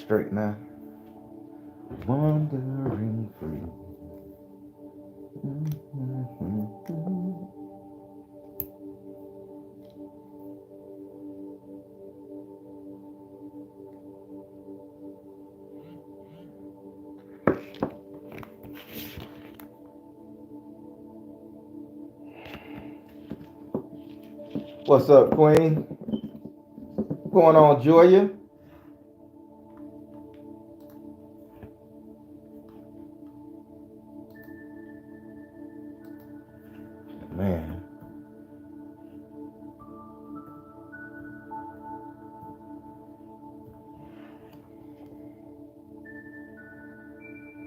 straight now. Wandering free. What's up, Queen? What's going on, Joya? Man.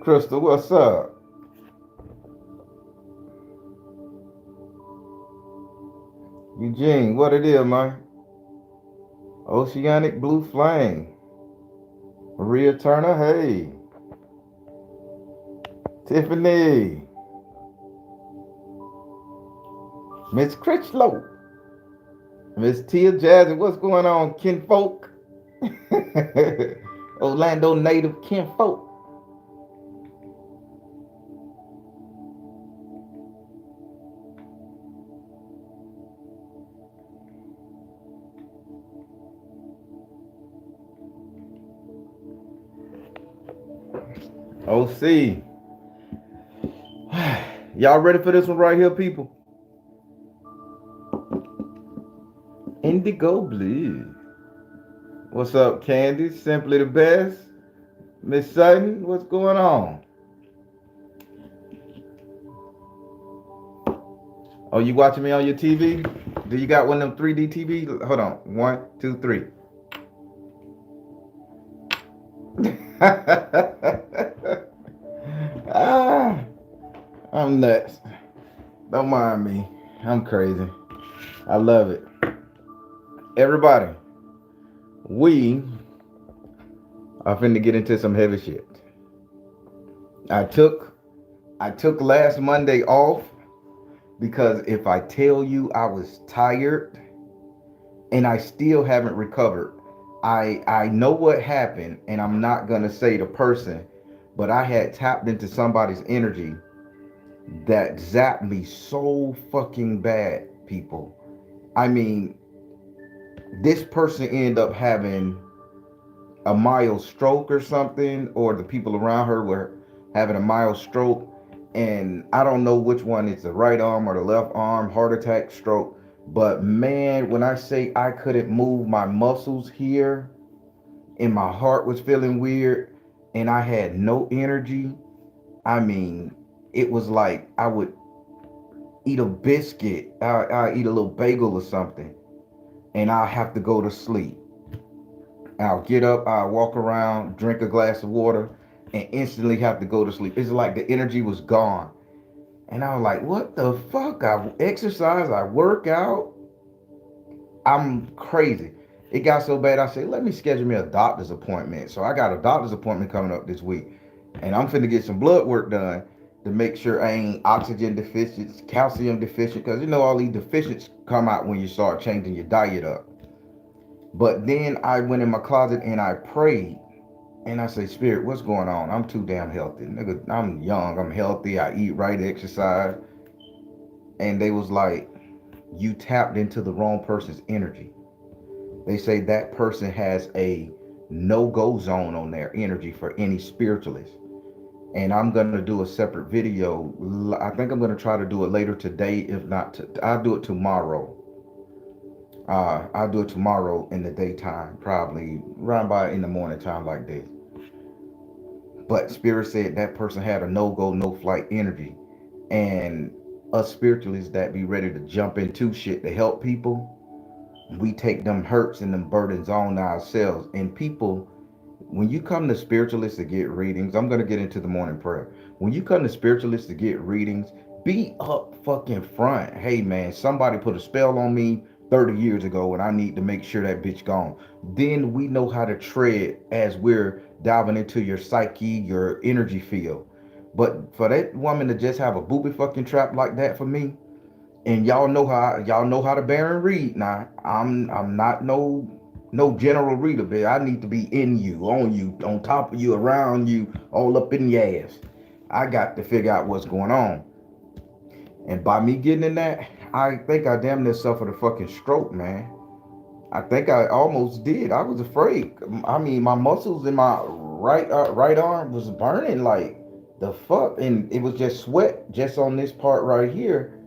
Crystal, what's up? Eugene, what it is, man? Oceanic Blue Flame. Maria Turner, hey. Tiffany. Miss Critchlow. Miss Tia Jazzy, what's going on, kinfolk? Orlando native kinfolk. OC. Y'all ready for this one right here, people? Indigo Blue. What's up, Candy? Simply the best. Miss Sutton, what's going on? Oh, you watching me on your TV? Do you got one of them 3D TV? Hold on. 1, 2, 3. ah, I'm nuts. Don't mind me. I'm crazy. I love it. Everybody, we are finna get into some heavy shit. I took last Monday off because if I tell you I was tired and I still haven't recovered. I know what happened, and I'm not gonna say the person, but I had tapped into somebody's energy that zapped me so fucking bad, people. I mean, this person ended up having a mild stroke or something, or the people around her were having a mild stroke, and I don't know which one is the right arm or the left arm, heart attack, stroke. But man, when I say I couldn't move my muscles here, and my heart was feeling weird, and I had no energy, I mean, it was like I would eat a biscuit, I eat a little bagel or something, and I'll have to go to sleep. I'll get up, I'll walk around, drink a glass of water, and instantly have to go to sleep. It's like the energy was gone. And I was like, what the fuck? I exercise, I work out. I'm crazy. It got so bad, I said, let me schedule me a doctor's appointment. So I got a doctor's appointment coming up this week. And I'm finna get some blood work done to make sure I ain't oxygen deficient, calcium deficient, because you know all these deficiencies come out when you start changing your diet up. But then I went in my closet and I prayed. And I say, Spirit, what's going on? I'm too damn healthy. Nigga, I'm young, I'm healthy, I eat right, exercise. And they was like, you tapped into the wrong person's energy. They say that person has a no-go zone on their energy for any spiritualist. And I'm going to do a separate video. I think I'm going to try to do it later today. If not, I'll do it tomorrow. I'll do it tomorrow in the daytime, probably around by in the morning time like this. But Spirit said that person had a no-go, no-flight energy. And us spiritualists that be ready to jump into shit to help people, we take them hurts and them burdens on ourselves. And people, when you come to spiritualists to get readings, I'm going to get into the morning prayer. When you come to spiritualists to get readings, be up fucking front. Hey man, somebody put a spell on me 30 years ago and I need to make sure that bitch gone. Then we know how to tread as we're diving into your psyche, your energy field. But for that woman to just have a booby fucking trap like that for me, and y'all know how to bear and read. Now, I'm not no No general reader, bitch. I need to be in you, on you, on top of you, around you, all up in your ass. I got to figure out what's going on. And by me getting in that, I think I damn near suffered a fucking stroke, man. I think I almost did. I was afraid. I mean, my muscles in my right arm was burning like the fuck, and it was just sweat just on this part right here.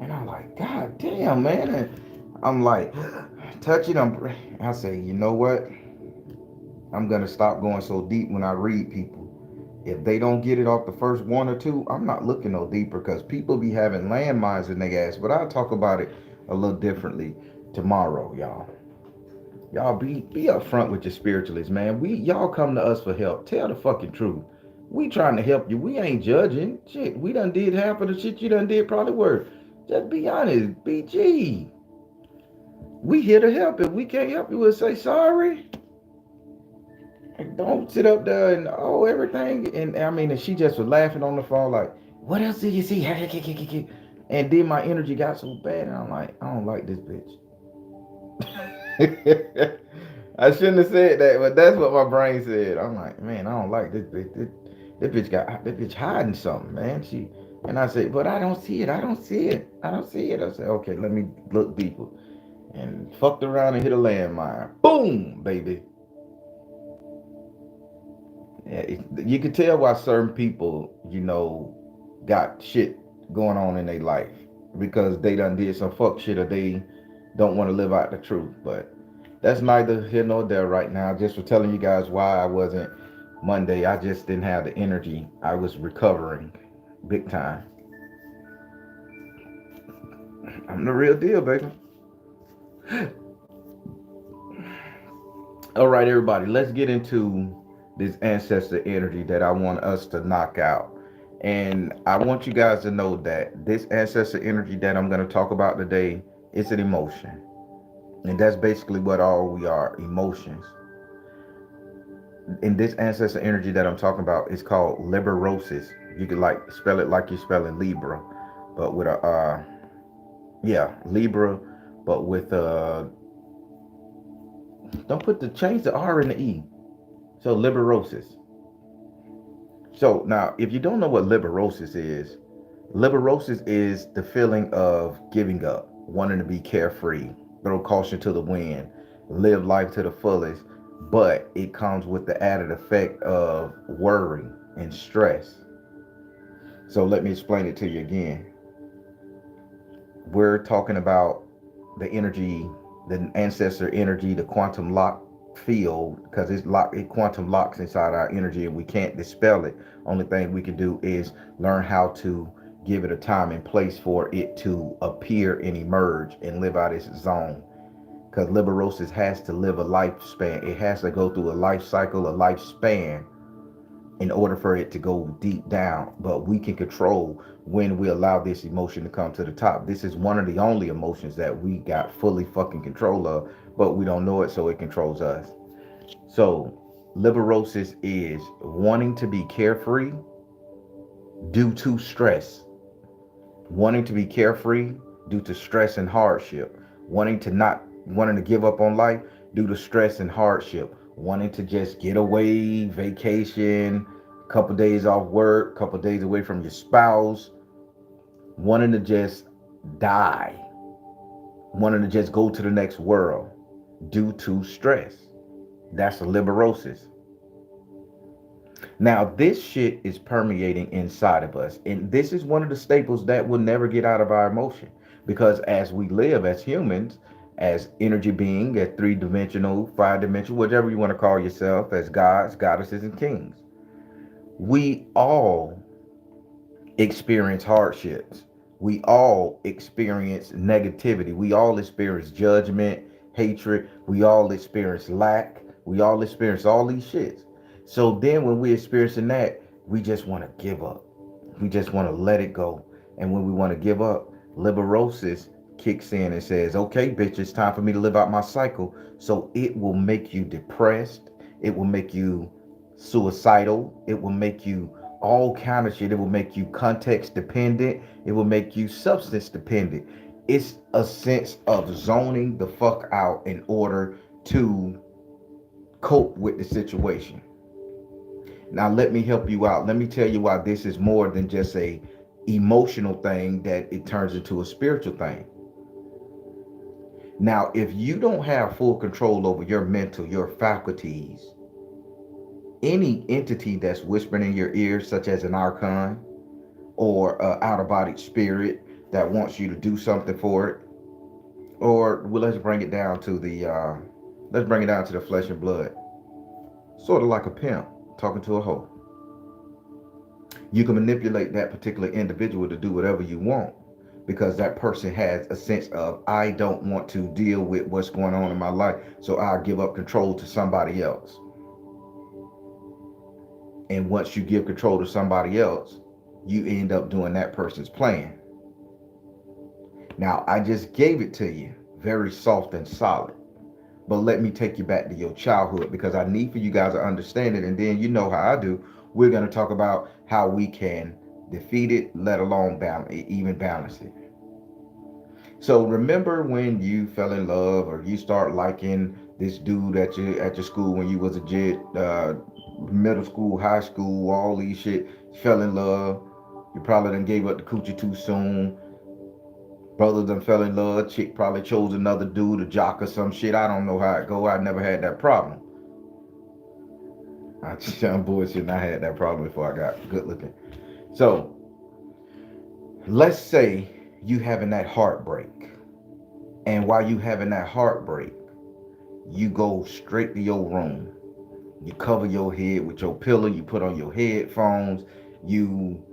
And I'm like, God damn, man. And I'm like, touching. I say, you know what? I'm gonna stop going so deep when I read people. If they don't get it off the first one or two, I'm not looking no deeper because people be having landmines in their ass. But I'll talk about it a little differently tomorrow, y'all. Y'all be upfront with your spiritualists, man. Y'all come to us for help. Tell the fucking truth. We trying to help you. We ain't judging. Shit, we done did half of the shit you done did probably worse. Just be honest. BG. We here to help. If we can't help you, we'll say sorry. And don't sit up there and everything. And I mean, and she just was laughing on the phone like, what else did you see? And then my energy got so bad, and I'm like, I don't like this bitch. I shouldn't have said that, but that's what my brain said. I'm like, man, I don't like this bitch. This bitch got this bitch hiding something, man. And I said, but I don't see it. I don't see it. I don't see it. I said, okay, let me look deeper. And fucked around and hit a landmine. Boom, baby. Yeah, you can tell why certain people, got shit going on in their life because they done did some fuck shit or they don't want to live out the truth. But that's neither here nor there right now. Just for telling you guys why I wasn't Monday. I just didn't have the energy. I was recovering big time. I'm the real deal, baby. All right, everybody, let's get into this ancestor energy that I want us to knock out. And I want you guys to know that this ancestor energy that I'm going to talk about today is an emotion. And that's basically what all we are, emotions. And this ancestor energy that I'm talking about is called Liberosis. You could like spell it like you're spelling Libra, but with a Libra, but with don't change the R and the E. So liberosis. So now, if you don't know what liberosis is the feeling of giving up, wanting to be carefree, throw caution to the wind, live life to the fullest, but it comes with the added effect of worry and stress. So let me explain it to you again. We're talking about the energy, the ancestor energy, the quantum lock field, because it quantum locks inside our energy and we can't dispel it. Only thing we can do is learn how to give it a time and place for it to appear and emerge and live out its zone. Because liberosis has to live a lifespan. It has to go through a life cycle, a lifespan, in order for it to go deep down. But we can control when we allow this emotion to come to the top. This is one of the only emotions that we got fully fucking control of, but we don't know it, so it controls us. So liberosis is wanting to be carefree due to stress, wanting to be carefree due to stress and hardship, wanting to give up on life due to stress and hardship, wanting to just get away, vacation, couple days off work, couple days away from your spouse, wanting to just die, wanting to just go to the next world due to stress. That's a liberosis. Now, this shit is permeating inside of us. And this is one of the staples that will never get out of our emotion. Because as we live as humans, as energy being, as three-dimensional, five-dimensional, whatever you want to call yourself, as gods, goddesses, and kings, we all experience hardships. We all experience negativity. We all experience judgment, hatred. We all experience lack. We all experience all these shits. So then when we're experiencing that, we just want to give up. We just want to let it go. And when we want to give up, liberosis kicks in and says, okay, bitch, it's time for me to live out my cycle. So it will make you depressed. It will make you suicidal. It will make you all kind of shit. It will make you context dependent. It will make you substance dependent. It's a sense of zoning the fuck out in order to cope with the situation. Now let me help you out. Let me tell you why this is more than just a emotional thing, that it turns into a spiritual thing. Now, if you don't have full control over your mental, your faculties, any entity that's whispering in your ear, such as an archon or out of body spirit that wants you to do something for it, or well, let's bring it down to the flesh and blood, sort of like a pimp talking to a hoe. You can manipulate that particular individual to do whatever you want, because that person has a sense of, I don't want to deal with what's going on in my life, so I'll give up control to somebody else. And once you give control to somebody else, you end up doing that person's plan. Now, I just gave it to you very soft and solid, but let me take you back to your childhood, because I need for you guys to understand it. And then, you know how I do, we're going to talk about how we can defeat it, let alone even balance it. So remember when you fell in love, or you start liking this dude at your school when you was a kid, middle school, high school, all these shit, you fell in love. You probably done gave up the coochie too soon. Brother done fell in love. Chick probably chose another dude, a jock or some shit. I don't know how it go. I never had that problem. I'm bullshitting. I had that problem before I got good looking. So let's say you having that heartbreak, and while you having that heartbreak, you go straight to your room. You cover your head with your pillow. You put on your headphones. You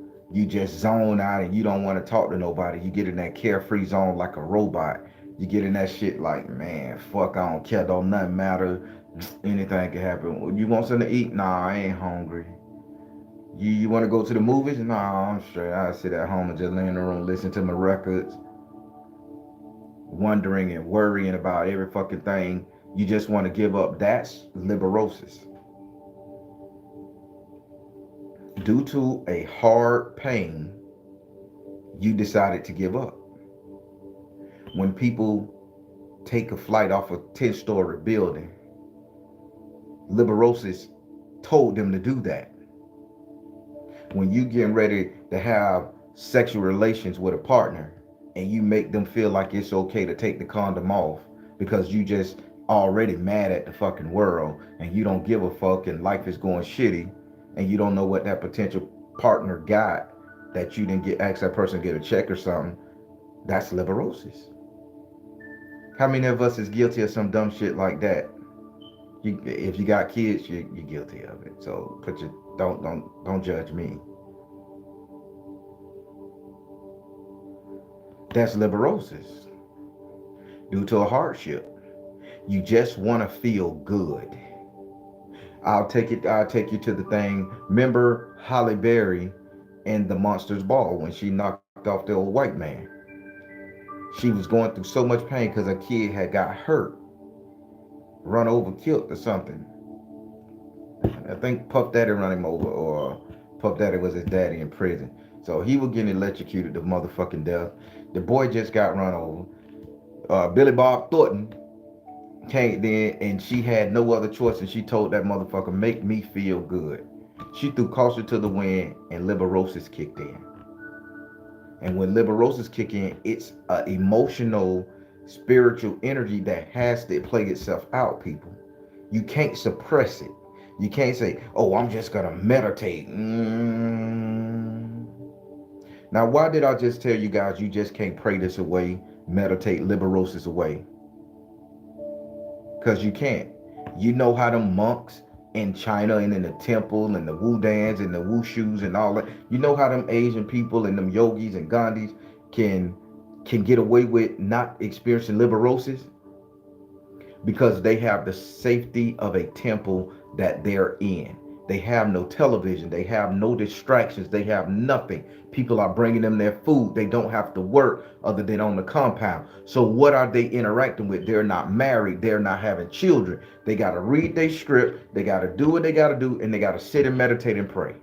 just zone out, and you don't want to talk to nobody. You get in that carefree zone like a robot. You get in that shit like, man, fuck, I don't care, don't nothing matter. Anything can happen. You want something to eat? Nah, I ain't hungry. You want to go to the movies? Nah, I'm straight. I sit at home and just lay in the room, listen to my records, wondering and worrying about every fucking thing. You just want to give up. That's liberosis. Due to a hard pain, you decided to give up. When people take a flight off a 10-story building, Liberosis told them to do that. When you getting ready to have sexual relations with a partner, and you make them feel like it's okay to take the condom off because you just already mad at the fucking world, and you don't give a fuck, and life is going shitty, and you don't know what that potential partner got, that you didn't ask that person to get a check or something, that's liberosis. How many of us is guilty of some dumb shit like that? If you got kids, you're guilty of it. So don't judge me. That's liberosis. Due to a hardship, you just want to feel good. I'll take you to the thing. Remember Halle Berry in The Monsters Ball, when she knocked off the old white man? She was going through so much pain because a kid had got hurt, run over, killed or something. I think Puff Daddy run him over, or Puff Daddy was his daddy in prison. So he was getting electrocuted to motherfucking death. The boy just got run over. Billy Bob Thornton came then, and she had no other choice, and she told that motherfucker, make me feel good. She threw caution to the wind, and liberosis kicked in. And when liberosis kick in, it's an emotional, spiritual energy that has to play itself out, people. You can't suppress it. You can't say, oh, I'm just going to meditate. Now, why did I just tell you guys you just can't pray this away, meditate liberosis away? Because you can't. You know how them monks in China and in the temple and the Wudans and the Wushus and all that. You know how them Asian people and them yogis and Gandhis can get away with not experiencing liberosis? Because they have the safety of a temple that they're in. They have no television. They have no distractions. They have nothing. People are bringing them their food. They don't have to work other than on the compound. So what are they interacting with? They're not married. They're not having children. They got to read their script. They got to do what they got to do. And they got to sit and meditate and pray.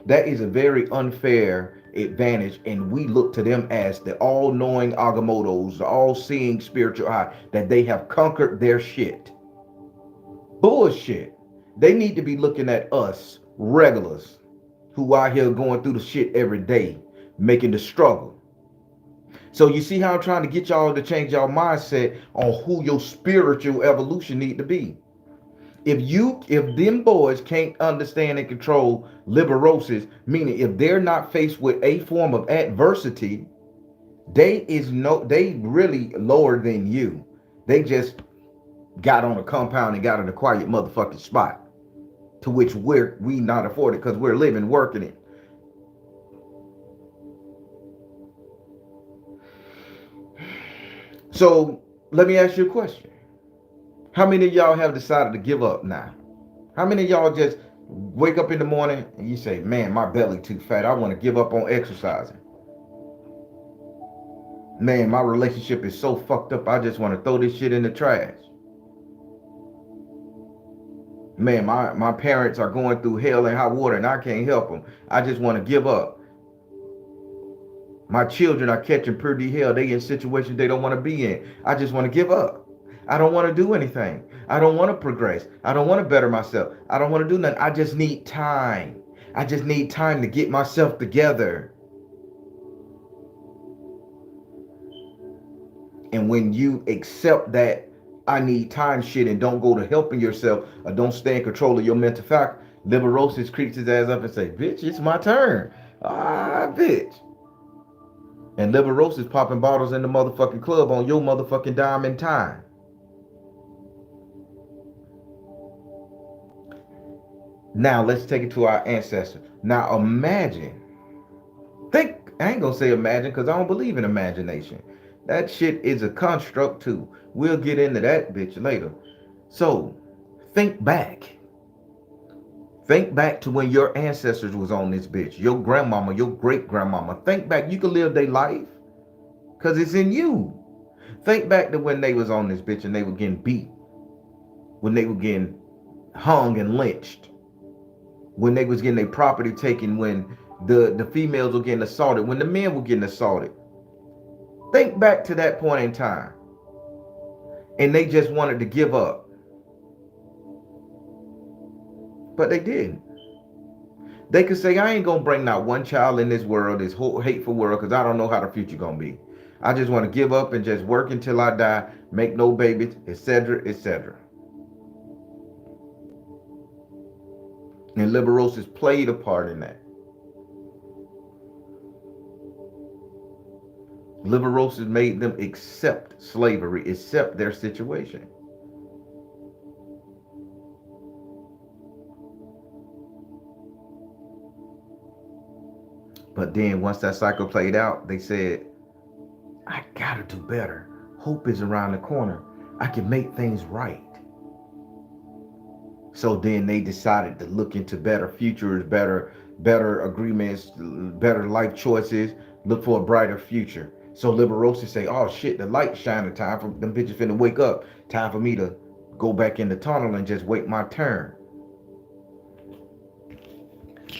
That is a very unfair advantage. And we look to them as the all-knowing Agamottos, the all-seeing spiritual eye, that they have conquered their shit. Bullshit. They need to be looking at us, regulars, who out here going through the shit every day, making the struggle. So you see how I'm trying to get y'all to change y'all mindset on who your spiritual evolution need to be. If them boys can't understand and control liberosis, meaning if they're not faced with a form of adversity, they really lower than you. They just got on a compound and got in a quiet motherfucking spot, to which we not afforded because we're living, working it. So let me ask you a question. How many of y'all have decided to give up now? How many of y'all just wake up in the morning and you say, man, my belly too fat. I want to give up on exercising. Man, my relationship is so fucked up. I just want to throw this shit in the trash. Man, my parents are going through hell and hot water and I can't help them. I just want to give up. My children are catching pretty hell. They in situations they don't want to be in. I just want to give up. I don't want to do anything. I don't want to progress. I don't want to better myself. I don't want to do nothing. I just need time. I just need time to get myself together. And when you accept that I need time shit and don't go to helping yourself or don't stay in control of your mental fact, Liberosis creeps his ass up and say, bitch, it's my turn. Ah, bitch. And Liberosis popping bottles in the motherfucking club on your motherfucking dime and time. Now let's take it to our ancestor. Now imagine. I ain't gonna say imagine because I don't believe in imagination. That shit is a construct too. We'll get into that bitch later. So think back. Think back to when your ancestors was on this bitch. Your grandmama, your great grandmama. Think back. You can live their life because it's in you. Think back to when they was on this bitch and they were getting beat. When they were getting hung and lynched. When they was getting their property taken. When the females were getting assaulted. When the men were getting assaulted. Think back to that point in time. And they just wanted to give up. But they didn't. They could say, I ain't going to bring not one child in this world, this whole hateful world, because I don't know how the future going to be. I just want to give up and just work until I die, make no babies, etc., etc. And Liberosis played a part in that. Liberosis made them accept slavery, accept their situation. But then once that cycle played out, they said, I gotta do better. Hope is around the corner. I can make things right. So then they decided to look into better futures, better agreements, better life choices, look for a brighter future. So Liberosis say, oh shit, the light shining, time for them bitches finna wake up. Time for me to go back in the tunnel and just wait my turn.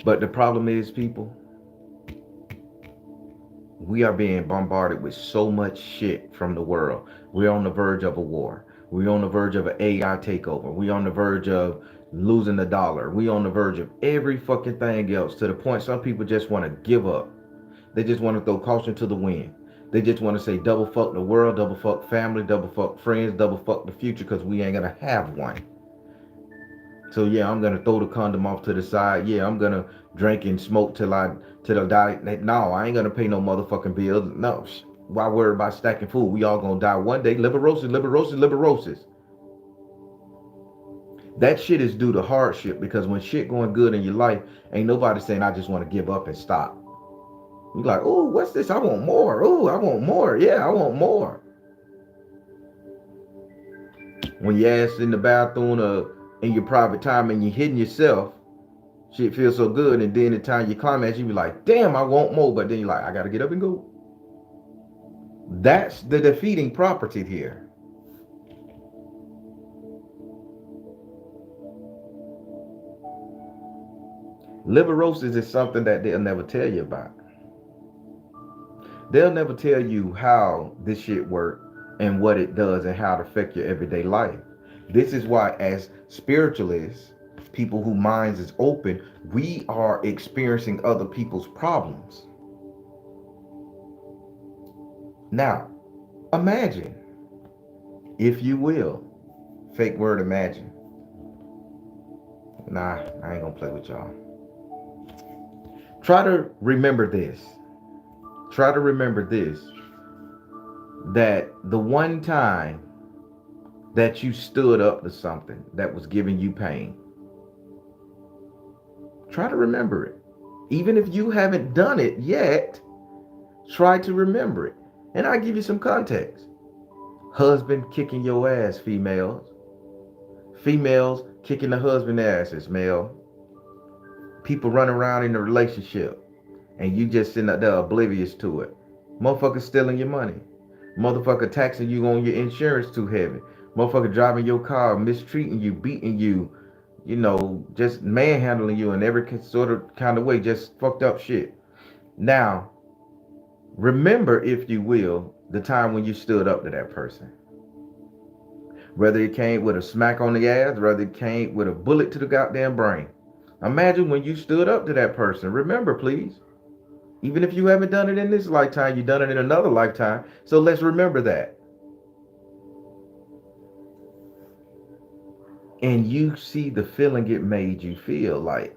But the problem is, people, we are being bombarded with so much shit from the world. We're on the verge of a war. We're on the verge of an AI takeover. We're on the verge of losing the dollar. We're on the verge of every fucking thing else, to the point some people just want to give up. They just want to throw caution to the wind. They just want to say double fuck the world, double fuck family, double fuck friends, double fuck the future, because we ain't going to have one. So yeah, I'm gonna throw the condom off to the side. Yeah, I'm gonna drink and smoke till I die. No, I ain't gonna pay no motherfucking bills. No, why worry about stacking food? We all gonna die one day. Liberosis, liberosis, liberosis. That shit is due to hardship, because when shit going good in your life, ain't nobody saying I just want to give up and stop. You like, oh, what's this? I want more. Oh, I want more. Yeah, I want more. When your ass in the bathroom or in your private time and you're hitting yourself, shit feels so good, and then the time you climax, you be like, damn, I want more, but then you're like, I gotta get up and go. That's the defeating property here. Liberosis is something that they'll never tell you about. They'll never tell you how this shit works and what it does and how it affects your everyday life. This is why, as spiritualists, people whose minds is open, we are experiencing other people's problems. Now, imagine, if you will, fake word imagine. Nah, I ain't gonna play with y'all. Try to remember this. Try to remember this, that the one time that you stood up to something that was giving you pain, try to remember it. Even if you haven't done it yet, try to remember it. And I'll give you some context. Husband kicking your ass, females. Females kicking the husband asses, male. People running around in a relationship and you just sitting up there oblivious to it. Motherfucker stealing your money. Motherfucker taxing you on your insurance too heavy. Motherfucker driving your car, mistreating you, beating you, just manhandling you in every sort of kind of way, just fucked up shit. Now, remember, if you will, the time when you stood up to that person. Whether it came with a smack on the ass, whether it came with a bullet to the goddamn brain. Imagine when you stood up to that person. Remember, please. Even if you haven't done it in this lifetime, you've done it in another lifetime. So let's remember that. And you see the feeling it made you feel like,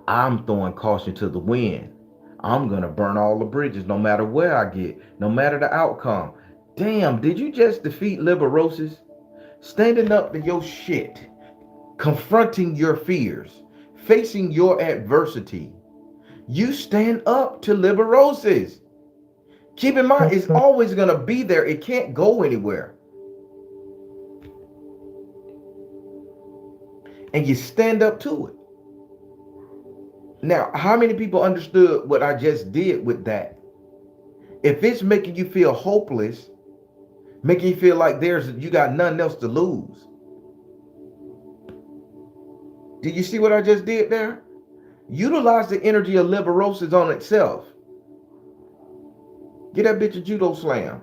I'm throwing caution to the wind. I'm going to burn all the bridges no matter where I get, no matter the outcome. Damn, did you just defeat Liberosis? Standing up to your shit, confronting your fears, facing your adversity. You stand up to Liberosis. Keep in mind, it's always going to be there. It can't go anywhere. And you stand up to it. Now, how many people understood what I just did with that? If it's making you feel hopeless, making you feel like you got nothing else to lose. Did you see what I just did there? Utilize the energy of Liberosis on itself. Get that bitch a judo slam.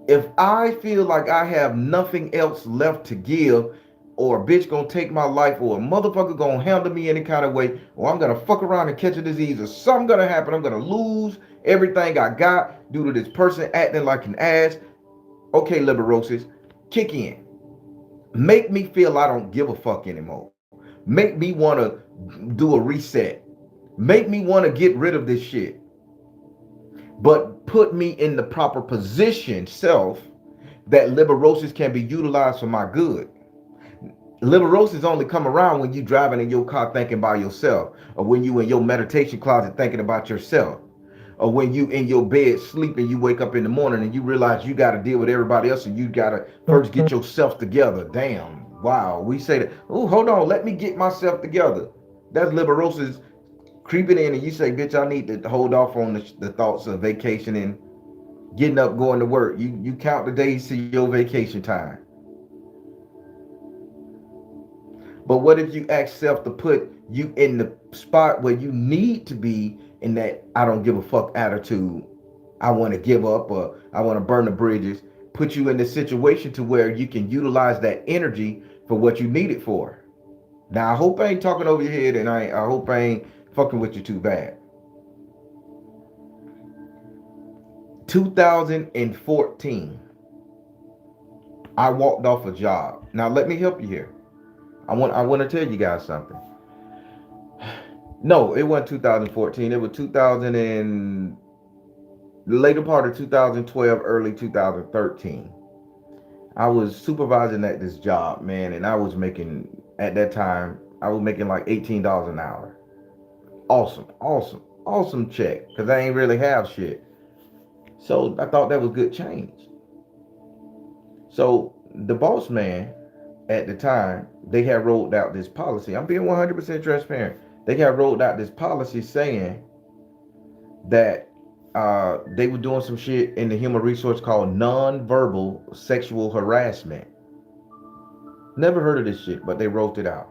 If I feel like I have nothing else left to give, or a bitch gonna take my life, or a motherfucker gonna handle me any kind of way, or I'm gonna fuck around and catch a disease, or something gonna happen, I'm gonna lose everything I got due to this person acting like an ass. Okay, Liberosis, kick in. Make me feel I don't give a fuck anymore. Make me wanna do a reset. Make me wanna get rid of this shit. But put me in the proper position, self, that Liberosis can be utilized for my good. Liberosis only come around when you driving in your car thinking about yourself, or when you in your meditation closet thinking about yourself, or when you in your bed sleeping, you wake up in the morning and you realize you got to deal with everybody else and you got to first get yourself together. Damn, wow, we say that, oh, hold on, let me get myself together. That's Liberosis creeping in, and you say, bitch, I need to hold off on the thoughts of vacationing, getting up, going to work. You count the days to your vacation time. But what if you ask self to put you in the spot where you need to be, in that I don't give a fuck attitude? I want to give up, or I want to burn the bridges. Put you in the situation to where you can utilize that energy for what you need it for. Now, I hope I ain't talking over your head, and I hope I ain't fucking with you too bad. 2014, I walked off a job. Now, let me help you here. I want to tell you guys something. No, it wasn't 2014. It was 2000 and the later part of 2012, early 2013. I was supervising at this job, man, and I was making, at that time, I was making like $18 an hour. Awesome check, because I ain't really have shit. So I thought that was good change. So the boss man at the time, they had rolled out this policy. I'm being 100% transparent. They had rolled out this policy saying that they were doing some shit in the human resource called non-verbal sexual harassment. Never heard of this shit, but they wrote it out.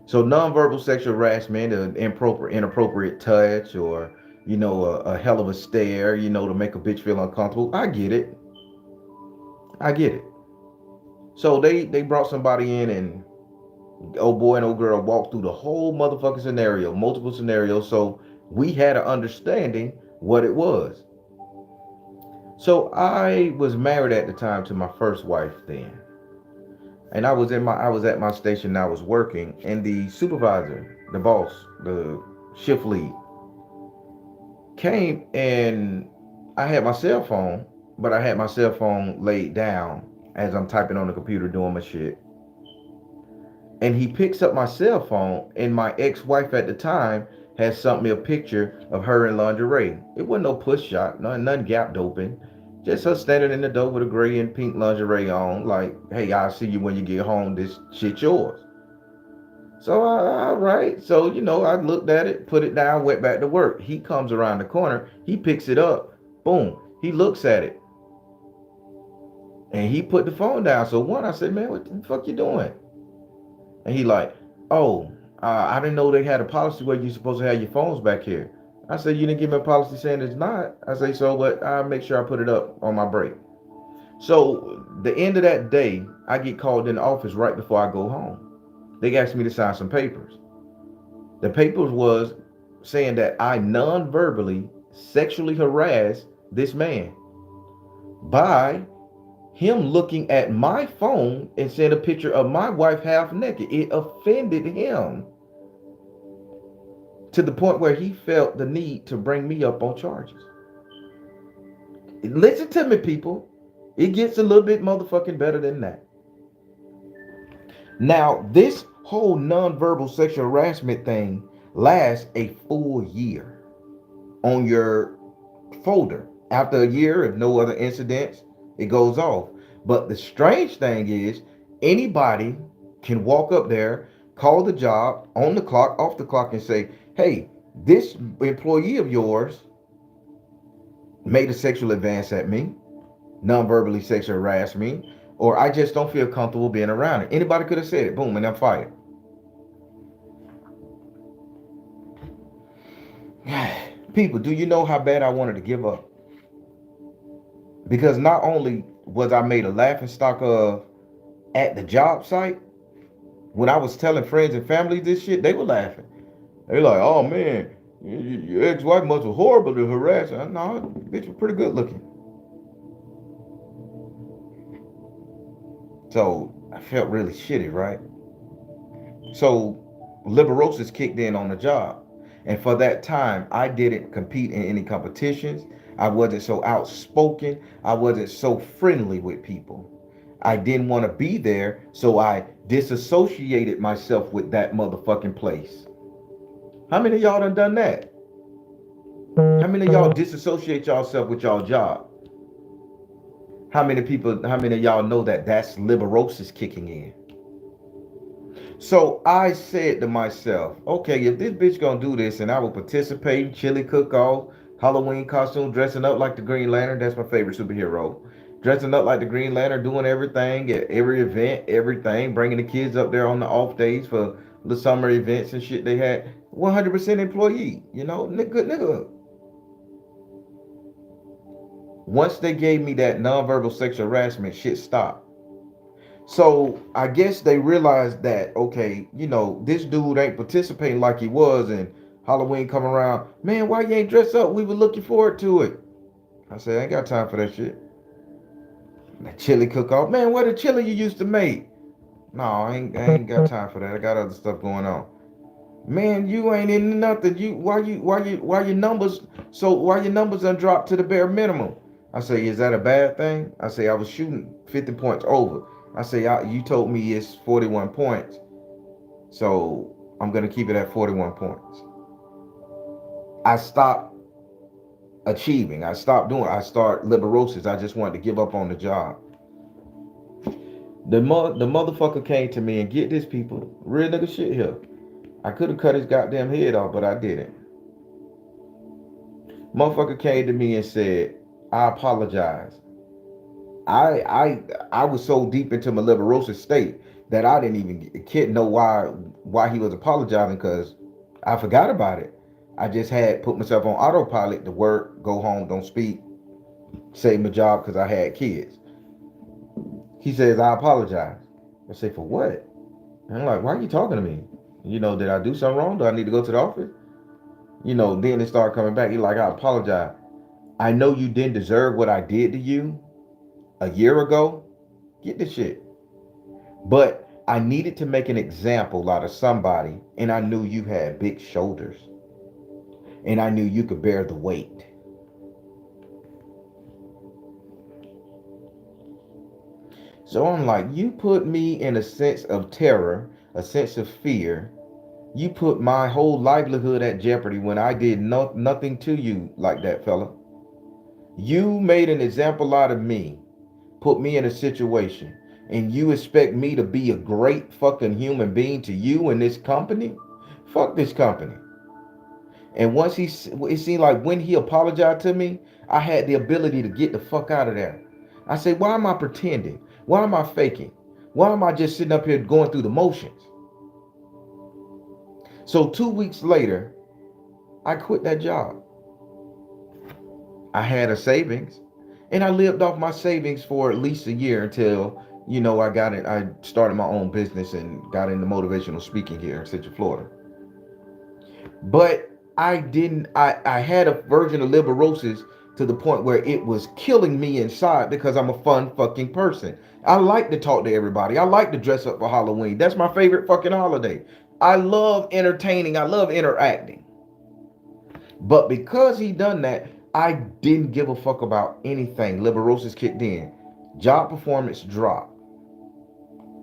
So non-verbal sexual harassment, an inappropriate touch, or a hell of a stare, to make a bitch feel uncomfortable. I get it. So they brought somebody in, and old boy and old girl walked through the whole motherfucking scenario, multiple scenarios. So we had an understanding what it was. So I was married at the time to my first wife then. And I was at my station and I was working, and the supervisor, the boss, the shift lead came, and I had my cell phone, but I had my cell phone laid down as I'm typing on the computer doing my shit. And he picks up my cell phone, and my ex-wife at the time had sent me a picture of her in lingerie. It wasn't no push shot, none gapped open. Just her standing in the door with a gray and pink lingerie on, like, hey, I'll see you when you get home. This shit yours. So, all right. So, I looked at it, put it down, went back to work. He comes around the corner. He picks it up. Boom. He looks at it. And he put the phone down. So, I said, man, what the fuck you doing? And he like, oh, I didn't know they had a policy where you're supposed to have your phones back here. I said, you didn't give me a policy saying it's not. I say, so, but I'll make sure I put it up on my break. So, the end of that day, I get called in the office right before I go home. They asked me to sign some papers. The papers was saying that I non-verbally sexually harassed this man by him looking at my phone and seeing a picture of my wife half naked. It offended him to the point where he felt the need to bring me up on charges. Listen to me, people. It gets a little bit motherfucking better than that. Now, this whole nonverbal sexual harassment thing lasts a full year on your folder. After a year, if no other incidents, it goes off. But the strange thing is, anybody can walk up there, call the job on the clock, off the clock, and say, hey, this employee of yours made a sexual advance at me, non-verbally sexual harassed me, or I just don't feel comfortable being around it. Anybody could have said it. Boom, and I'm fired. People, do you know how bad I wanted to give up? Because not only was I made a laughing stock of at the job site, when I was telling friends and family this shit, they were laughing. They were like, oh man, your ex-wife must have horrible to harass her. No, bitch was pretty good looking. So I felt really shitty, right? So Liberosis kicked in on the job. And for that time, I didn't compete in any competitions. I wasn't so outspoken. I wasn't so friendly with people. I didn't want to be there, so I disassociated myself with that motherfucking place. How many of y'all done that? How many of y'all disassociate yourself with y'all job? How many of y'all know that that's liberosis kicking in? So I said to myself, okay, if this bitch gonna do this, and I will participate in chili cook-off, Halloween costume, dressing up like the Green Lantern. That's my favorite superhero. Dressing up like the Green Lantern, doing everything at every event, everything, bringing the kids up there on the off days for the summer events and shit they had. 100% employee, nigga. Once they gave me that nonverbal sexual harassment, shit stopped. So I guess they realized that, okay, this dude ain't participating like he was, and Halloween come around, man, why you ain't dressed up? We were looking forward to it. I said, I ain't got time for that shit. That chili cook-off, man, what the chili you used to make? No, I ain't got time for that. I got other stuff going on. Man, you ain't in nothing. Why your numbers done dropped to the bare minimum? I say, is that a bad thing? I say, I was shooting 50 points over. I say, you told me it's 41 points. So I'm going to keep it at 41 points. I stopped achieving. I start liberosis. I just wanted to give up on the job. The motherfucker came to me, and get this, people, real nigga shit here. I could have cut his goddamn head off, but I didn't. Motherfucker came to me and said, I apologize. I was so deep into my liberosis state that I didn't even know why he was apologizing, because I forgot about it. I just had put myself on autopilot to work, go home, don't speak, save my job because I had kids. He says, I apologize. I say, for what? And I'm like, why are you talking to me? Did I do something wrong? Do I need to go to the office? Then it started coming back. He's like, I apologize. I know you didn't deserve what I did to you a year ago. Get this shit. But I needed to make an example out of somebody, and I knew you had big shoulders, and I knew you could bear the weight. So I'm like, you put me in a sense of terror, a sense of fear. You put my whole livelihood at jeopardy when I did nothing to you like that, fella. You made an example out of me, put me in a situation, and you expect me to be a great fucking human being to you in this company? Fuck this company. And once it seemed like when he apologized to me, I had the ability to get the fuck out of there. I said, why am I pretending? Why am I faking? Why am I just sitting up here going through the motions? So 2 weeks later, I quit that job. I had a savings, and I lived off my savings for at least a year until, I got it. I started my own business and got into motivational speaking here in Central Florida. But I had a version of Liberosis to the point where it was killing me inside because I'm a fun fucking person. I like to talk to everybody. I like to dress up for Halloween. That's my favorite fucking holiday. I love entertaining. I love interacting. But because he done that, I didn't give a fuck about anything. Liberosis kicked in. Job performance dropped.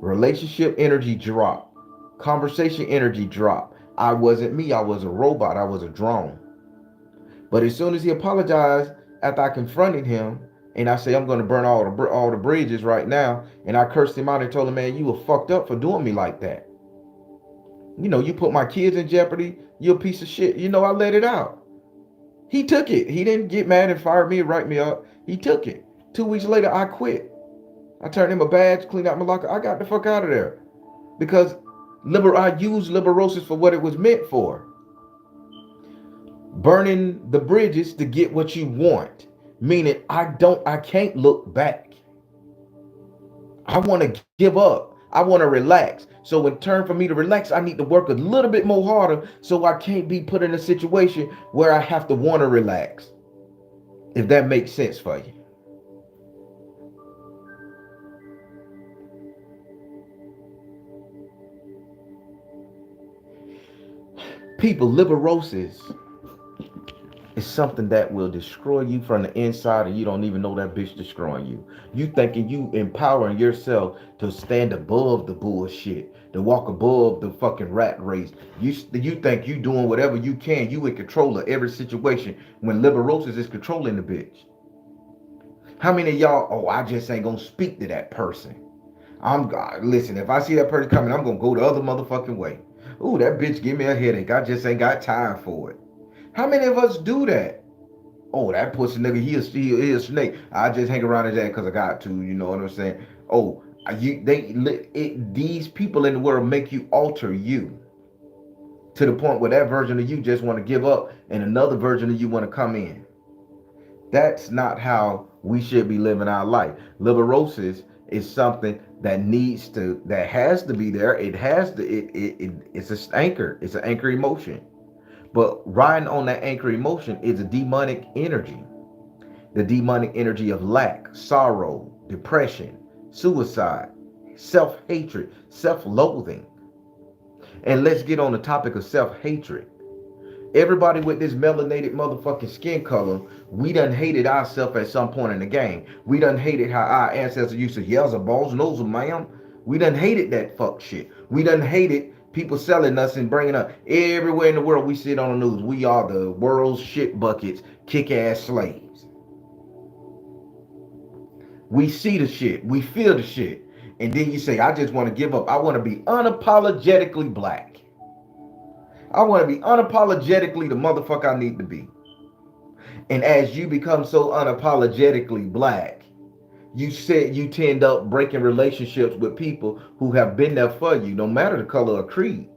Relationship energy dropped. Conversation energy dropped. I wasn't me. I was a robot. I was a drone. But as soon as he apologized, after I confronted him, and I say I'm going to burn all the bridges right now, and I cursed him out and told him, man, you were fucked up for doing me like that. You put my kids in jeopardy. You're a piece of shit. I let it out. He took it. He didn't get mad and fire me and write me up. He took it. 2 weeks later, I quit. I turned him a badge, cleaned out my locker. I got the fuck out of there because I used Liberosis for what it was meant for. Burning the bridges to get what you want. Meaning I can't look back. I want to give up. I want to relax. So in turn for me to relax, I need to work a little bit more harder so I can't be put in a situation where I have to want to relax. If that makes sense for you. People, Liberosis is something that will destroy you from the inside, and you don't even know that bitch destroying you. You thinking you empowering yourself to stand above the bullshit, to walk above the fucking rat race. You think you doing whatever you can. You in control of every situation when Liberosis is controlling the bitch. How many of y'all, oh, I just ain't gonna speak to that person. Listen, if I see that person coming, I'm gonna go the other motherfucking way. Ooh, that bitch give me a headache. I just ain't got time for it. How many of us do that? Oh, that pussy nigga, he a snake. I just hang around his ass because I got to. You know what I'm saying? Oh, these people in the world make you alter you to the point where that version of you just want to give up and another version of you want to come in. That's not how we should be living our life. Liberosis is something that has to be there. It has to. It's an anchor. It's an anchor emotion. But riding on that anchor emotion is a demonic energy. The demonic energy of lack, sorrow, depression, suicide, self-hatred, self-loathing. And let's get on the topic of self-hatred. Everybody with this melanated motherfucking skin color, we done hated ourselves at some point in the game. We done hated how our ancestors used to yell a balls nose, ma'am. We done hated that fuck shit. We done hated people selling us and bringing up everywhere in the world. We sit on the news. We are the world's shit buckets, kick-ass slaves. We see the shit. We feel the shit. And then you say, I just want to give up. I want to be unapologetically black. I want to be unapologetically the motherfucker I need to be. And as you become so unapologetically black, you tend up breaking relationships with people who have been there for you, no matter the color or creed.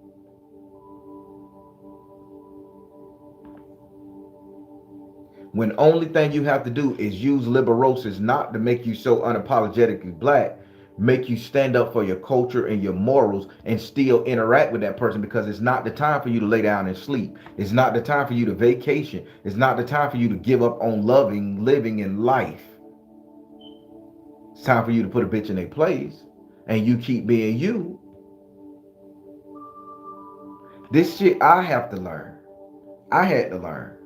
When only thing you have to do is use Liberosis not to make you so unapologetically black, make you stand up for your culture and your morals and still interact with that person, because it's not the time for you to lay down and sleep. It's not the time for you to vacation. It's not the time for you to give up on loving, living in life. It's time for you to put a bitch in their place and you keep being you. This shit I have to learn. I had to learn.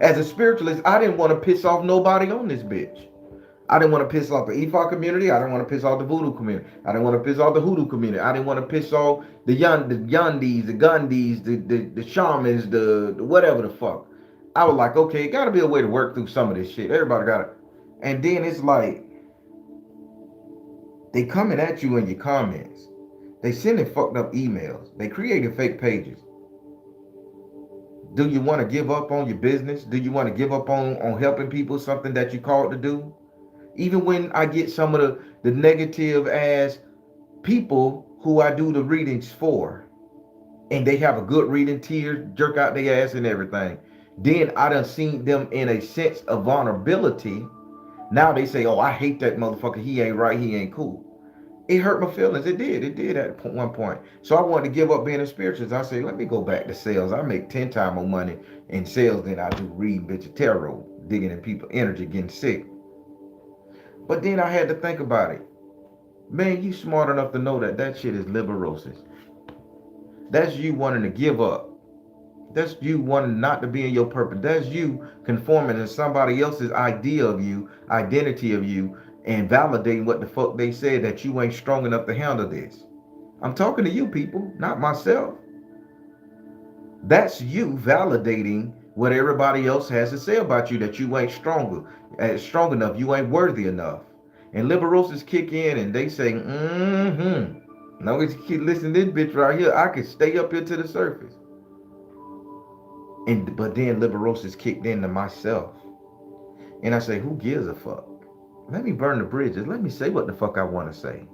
As a spiritualist, I didn't want to piss off nobody on this bitch. I didn't want to piss off the Ifa community. I didn't want to piss off the voodoo community. I didn't want to piss off the hoodoo community. I didn't want to piss off the Yandis, the Gandhis, the shamans, the whatever the fuck. I was like, okay, it got to be a way to work through some of this shit. Everybody got it. And then it's like, they coming at you in your comments. They sending fucked up emails. They creating fake pages. Do you want to give up on your business? Do you want to give up on helping people, something that you called to do? Even when I get some of the negative ass people who I do the readings for, and they have a good reading, tears jerk out their ass and everything, then I done seen them in a sense of vulnerability. Now they say, oh, I hate that motherfucker. He ain't right. He ain't cool. It hurt my feelings. It did at one point. So I wanted to give up being a spiritualist. I said, let me go back to sales. I make 10 times more money in sales than I do reading bitch of tarot, digging in people's energy, getting sick. But then I had to think about it. Man, you smart enough to know that that shit is liberosis. That's you wanting to give up. That's you wanting not to be in your purpose. That's you conforming to somebody else's idea of you, identity of you, and validating what the fuck they said, that you ain't strong enough to handle this. I'm talking to you people, not myself. That's you validating what everybody else has to say about you, that you ain't strong enough, you ain't worthy enough. And liberosis kick in and they say, Now we keep listening to this bitch right here. I can stay up here to the surface. But then liberosis kicked into myself. And I say, who gives a fuck? Let me burn the bridges. Let me say what the fuck I want to say.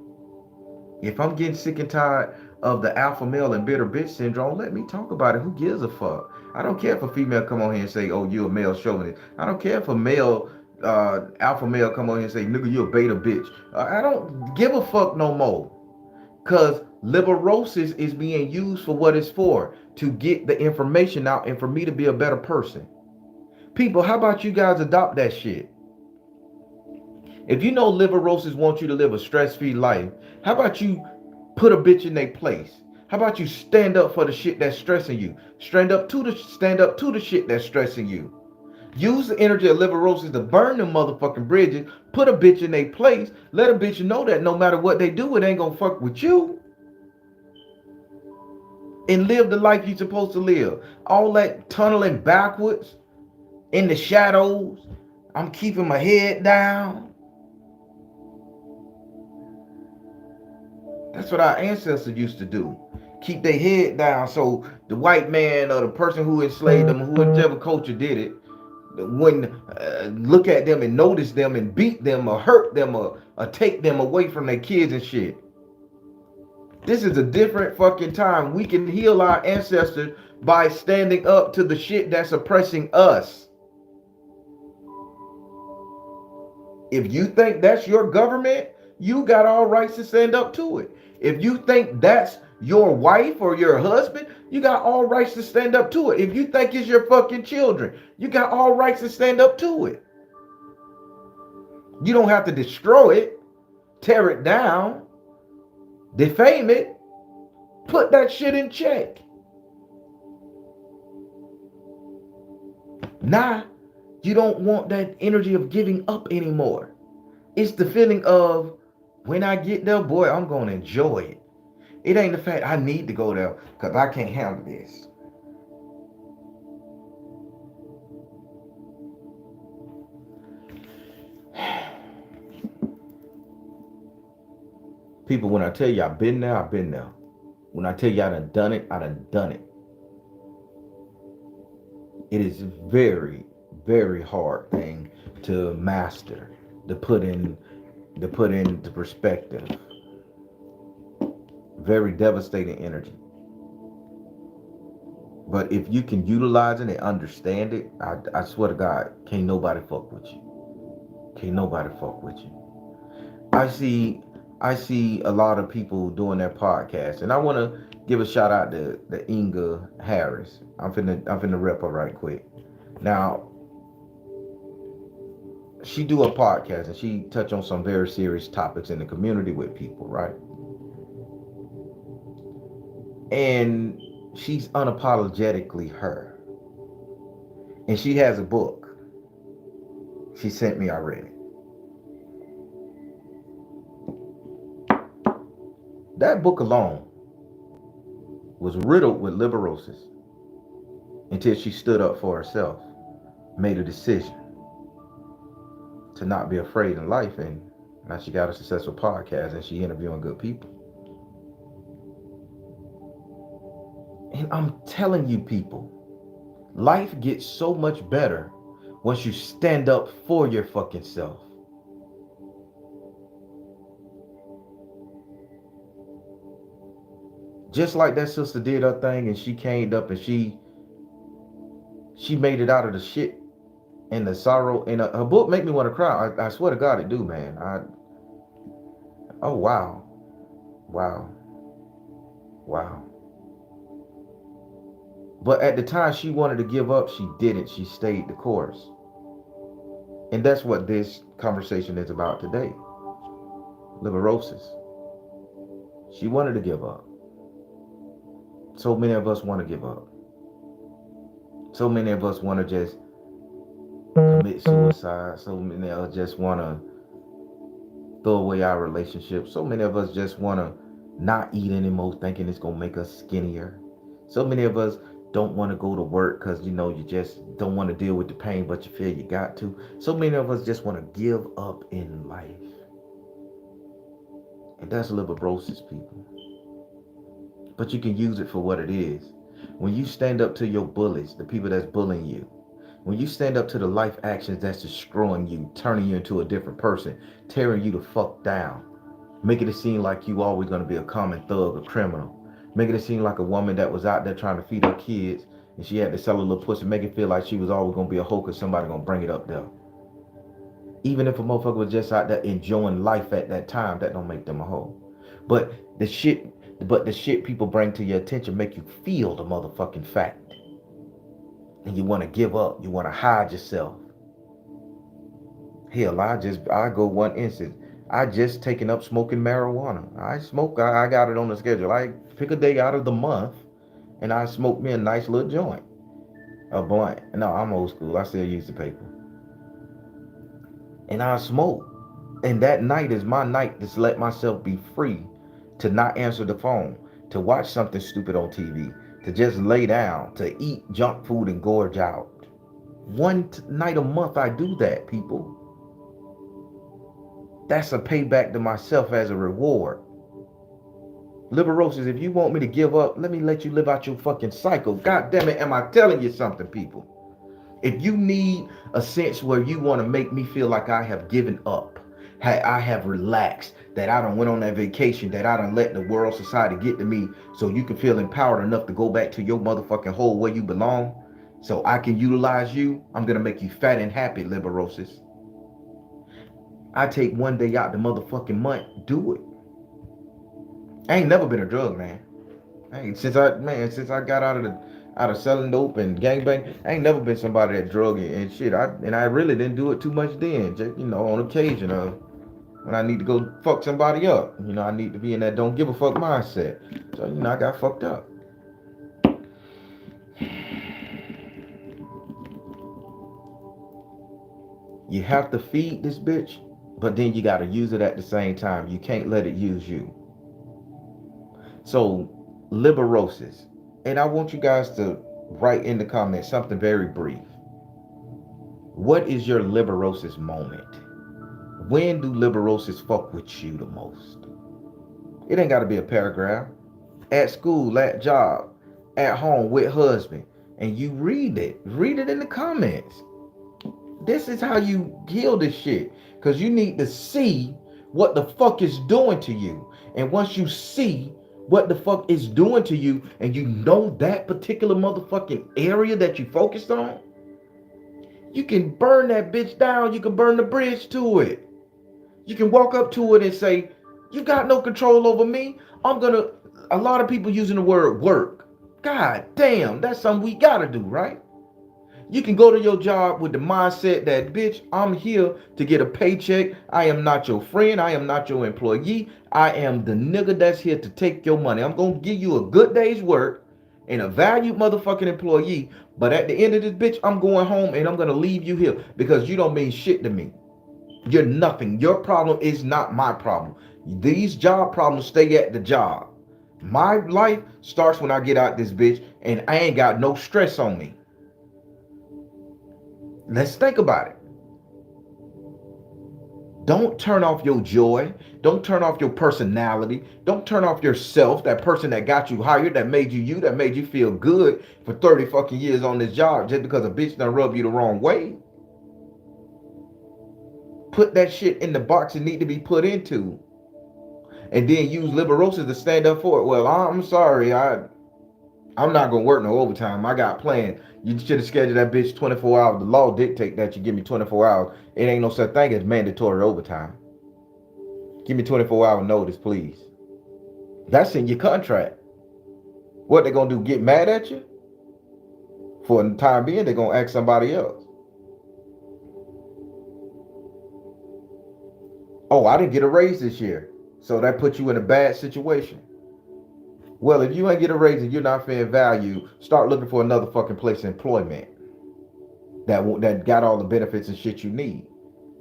If I'm getting sick and tired of the alpha male and bitter bitch syndrome, let me talk about it. Who gives a fuck? I don't care if a female come on here and say, oh, you a male chauvinist. I don't care if a male, alpha male come on here and say, nigga, you a beta bitch. I don't give a fuck no more. Because liberosis is being used for what it's for, to get the information out and for me to be a better person. People, how about you guys adopt that shit? If you know liberosis wants you to live a stress-free life, how about you put a bitch in their place? How about you stand up for the shit that's stressing you? Stand up to the shit that's stressing you. Use the energy of liberosis to burn them motherfucking bridges. Put a bitch in their place. Let a bitch know that no matter what they do, it ain't gonna fuck with you. And live the life you're supposed to live. All that tunneling backwards in the shadows. I'm keeping my head down. That's what our ancestors used to do. Keep their head down so the white man or the person who enslaved them, whichever culture did it, wouldn't look at them and notice them and beat them or hurt them or take them away from their kids and shit. This is a different fucking time. We can heal our ancestors by standing up to the shit that's oppressing us. If you think that's your government, you got all rights to stand up to it. If you think that's your wife or your husband, you got all rights to stand up to it. If you think it's your fucking children, you got all rights to stand up to it. You don't have to destroy it, tear it down, defame it. Put that shit in check. Nah, you don't want that energy of giving up anymore. It's the feeling of, when I get there, boy, I'm going to enjoy it. It ain't the fact I need to go there because I can't handle this. People, when I tell you I've been there, I've been there. When I tell you I done it, I done it. It is very, very hard thing to master, to put into perspective. Very devastating energy. But if you can utilize it and understand it, I swear to God, can't nobody fuck with you. Can't nobody fuck with you. I see I see a lot of people doing their podcast, and I want to give a shout out to the Inga Harris. I'm finna rep her right quick. Now she do a podcast and she touch on some very serious topics in the community with people, right? And she's unapologetically her. And she has a book. She sent me already. That book alone was riddled with liberosis until she stood up for herself, made a decision to not be afraid in life, and now she got a successful podcast and she interviewing good people. And I'm telling you people, life gets so much better once you stand up for your fucking self. Just like that sister did her thing and she came up and she made it out of the shit and the sorrow. And her book make me want to cry. I swear to God it do, man. Oh wow. Wow. Wow. But at the time she wanted to give up, she didn't. She stayed the course. And that's what this conversation is about today. Liberosis. She wanted to give up. So many of us want to give up. So many of us want to just commit suicide. So many of us just want to throw away our relationships. So many of us just want to not eat anymore, thinking it's going to make us skinnier. So many of us don't want to go to work because, you just don't want to deal with the pain, but you feel you got to. So many of us just want to give up in life. And that's liberosis, people. But you can use it for what it is. When you stand up to your bullies, the people that's bullying you, when you stand up to the life actions that's destroying you, turning you into a different person, tearing you the fuck down, making it seem like you always going to be a common thug, a criminal, making it seem like a woman that was out there trying to feed her kids and she had to sell a little pussy, make it feel like she was always going to be a hoe because somebody going to bring it up there. Even if a motherfucker was just out there enjoying life at that time, that don't make them a hoe. But the shit people bring to your attention make you feel the motherfucking fact. And you want to give up. You want to hide yourself. Hell, I go one instance. I just taken up smoking marijuana. I smoke. I got it on the schedule. I pick a day out of the month, and I smoke me a nice little joint, a blunt. No, I'm old school. I still use the paper, and I smoke. And that night is my night to let myself be free, to not answer the phone, to watch something stupid on TV, to just lay down, to eat junk food and gorge out. One night a month I do that, people. That's a payback to myself as a reward. Liberosis, if you want me to give up, let me let you live out your fucking cycle. God damn it, am I telling you something, people? If you need a sense where you want to make me feel like I have given up, I have relaxed, that I done went on that vacation, that I done let the world society get to me so you can feel empowered enough to go back to your motherfucking hole where you belong, so I can utilize you, I'm going to make you fat and happy, Liberosis. I take one day out the motherfucking month, do it. I ain't never been a drug man. Since I got out of selling dope and gangbang, I ain't never been somebody that drug and shit. I really didn't do it too much then. Just, on occasion when I need to go fuck somebody up. I need to be in that don't give a fuck mindset. So I got fucked up. You have to feed this bitch, but then you gotta use it at the same time. You can't let it use you. So, liberosis. And I want you guys to write in the comments something very brief. What is your liberosis moment? When do liberosis fuck with you the most? It ain't got to be a paragraph. At school, at job, at home with husband. And you read it. Read it in the comments. This is how you heal this shit. Because you need to see what the fuck is doing to you. And once you see what the fuck is doing to you, and you know that particular motherfucking area that you focused on, you can burn that bitch down. You can burn the bridge to it. You can walk up to it and say, you got no control over me. A lot of people using the word work. God damn, that's something we gotta do, right? You can go to your job with the mindset that, bitch, I'm here to get a paycheck. I am not your friend. I am not your employee. I am the nigga that's here to take your money. I'm going to give you a good day's work and a valued motherfucking employee. But at the end of this, bitch, I'm going home and I'm going to leave you here because you don't mean shit to me. You're nothing. Your problem is not my problem. These job problems stay at the job. My life starts when I get out this bitch and I ain't got no stress on me. Let's think about it. Don't turn off your joy. Don't turn off your personality. Don't turn off yourself, that person that got you hired, that made you you, that made you feel good for 30 fucking years on this job just because a bitch done rub you the wrong way. Put that shit in the box it need to be put into. And then use Liberosis to stand up for it. Well, I'm sorry. I'm not gonna work no overtime. I got planned. You should have scheduled that bitch 24 hours. The law dictate that you give me 24 hours. It ain't no such thing as mandatory overtime. Give me 24-hour notice, please. That's in your contract. What they gonna do? Get mad at you? For the time being, they're gonna ask somebody else. Oh, I didn't get a raise this year, so that puts you in a bad situation. Well, if you ain't get a raise and you're not feeling value, start looking for another fucking place of employment that got all the benefits and shit you need.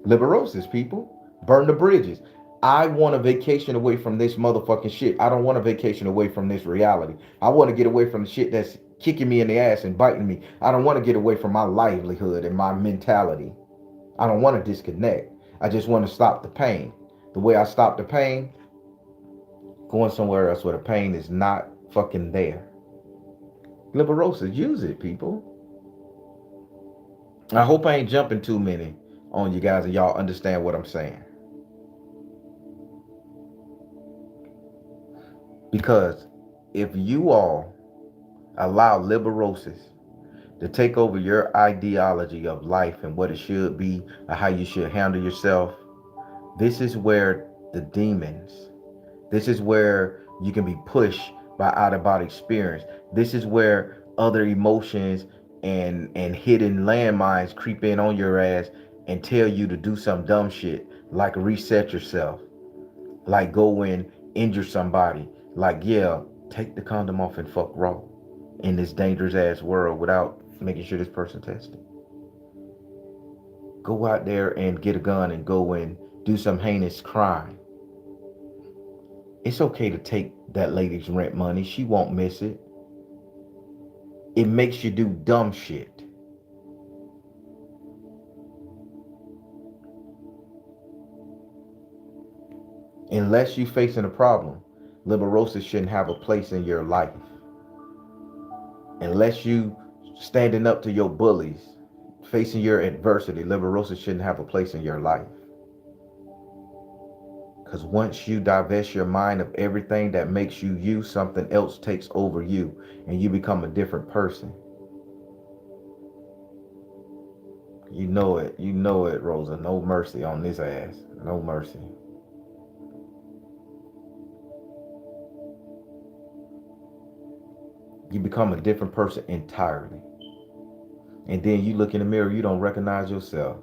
Liberosis, people. Burn the bridges. I want a vacation away from this motherfucking shit. I don't want a vacation away from this reality. I want to get away from the shit that's kicking me in the ass and biting me. I don't want to get away from my livelihood and my mentality. I don't want to disconnect. I just want to stop the pain. The way I stop the pain, going somewhere else where the pain is not fucking there. Liberosis, use it, people. I hope I ain't jumping too many on you guys and y'all understand what I'm saying. Because if you all allow Liberosis to take over your ideology of life and what it should be, or how you should handle yourself, this is where the demons, this is where you can be pushed by out of body experience. This is where other emotions and hidden landmines creep in on your ass and tell you to do some dumb shit like reset yourself, like go and injure somebody, like, yeah, take the condom off and fuck raw in this dangerous ass world without making sure this person tested. Go out there and get a gun and go and do some heinous crime. It's okay to take that lady's rent money. She won't miss it. It makes you do dumb shit. Unless you're facing a problem, Liberosis shouldn't have a place in your life. Unless you standing up to your bullies, facing your adversity, Liberosis shouldn't have a place in your life. Because once you divest your mind of everything that makes you you, something else takes over you and you become a different person. You know it, Rosa. No mercy on this ass. No mercy. You become a different person entirely. And then you look in the mirror, you don't recognize yourself.